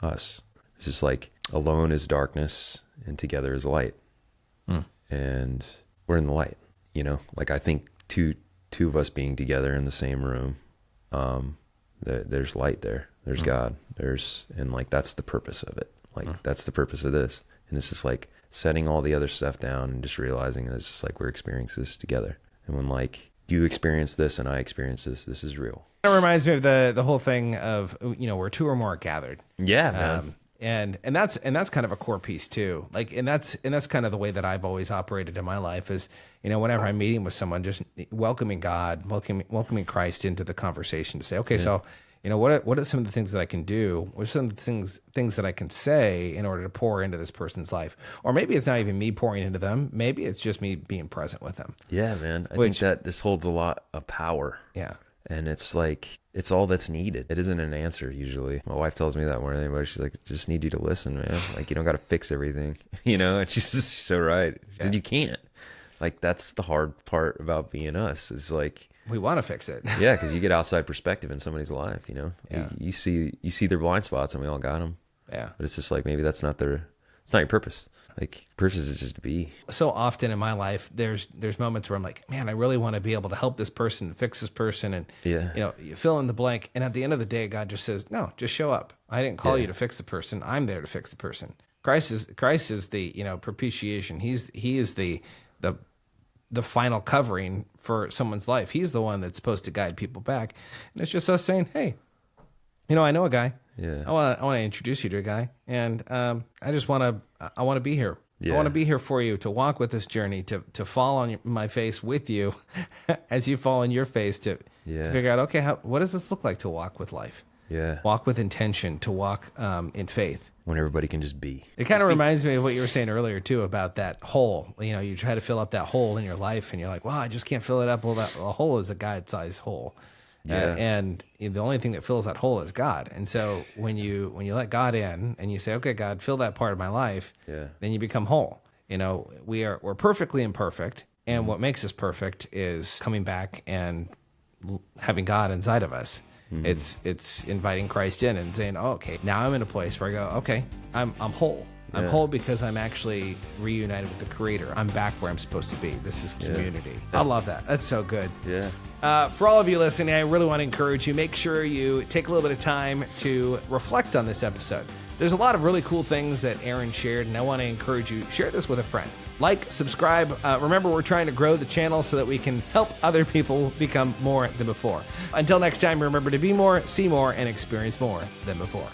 us. It's just like alone is darkness and together is light. And we're in the light, like I think two of us being together in the same room, there's light there, there's God, and like, that's the purpose of it. Like, that's the purpose of this. And it's just like setting all the other stuff down and just realizing that it's just like, we're experiencing this together. And when like you experience this and I experience this is real. It reminds me of the whole thing of, where two or more are gathered. Yeah, man. And that's kind of a core piece too. Like, and that's kind of the way that I've always operated in my life is, whenever I'm meeting with someone, just welcoming God, welcoming Christ into the conversation to say, okay, so, what are some of the things that I can do? What are some of the things that I can say in order to pour into this person's life? Or maybe it's not even me pouring into them. Maybe it's just me being present with them. Yeah, man. I think that this holds a lot of power. Yeah. And it's like, it's all that's needed. It isn't an answer usually. My wife tells me that more than anybody. She's like, just need you to listen, man. Like, you don't got to fix everything, and she's just so right. She said, you can't. Like, that's the hard part about being us, is like, we want to fix it. Yeah, because you get outside perspective in somebody's life, Yeah. You see their blind spots, and we all got them. Yeah. But it's just like, maybe it's not your purpose. Like, purpose is just to be. So often in my life, there's moments where I'm like, man, I really want to be able to help this person, fix this person, and you fill in the blank. And at the end of the day, God just says, no, just show up. I didn't call you to fix the person. I'm there to fix the person. Christ is the propitiation. He is the final covering for someone's life. He's the one that's supposed to guide people back. And it's just us saying, hey, I know a guy. Yeah. I want to introduce you to a guy, and I want to be here. Yeah. I want to be here for you, to walk with this journey, to fall on my face with you as you fall on your face, to figure out, okay, what does this look like to walk with life? Yeah. Walk with intention, to walk in faith. When everybody can just be. It kind of reminds me of what you were saying earlier too, about that hole. You try to fill up that hole in your life, and you're like, well, I just can't fill it up. Well, a hole is a God-sized hole. Yeah. And the only thing that fills that hole is God. And so when you let God in and you say, okay, God, fill that part of my life, then you become whole. We're perfectly imperfect. And what makes us perfect is coming back and having God inside of us. It's inviting Christ in and saying, oh, okay, now I'm in a place where I go, okay, I'm whole. I'm whole because I'm actually reunited with the Creator. I'm back where I'm supposed to be. This is community. I love that. That's so good. Yeah. For all of you listening, I really want to encourage you, make sure you take a little bit of time to reflect on this episode. There's a lot of really cool things that Aaron shared, and I want to encourage you, share this with a friend. Like, subscribe. Remember, we're trying to grow the channel so that we can help other people become more than before. Until next time, remember to be more, see more, and experience more than before.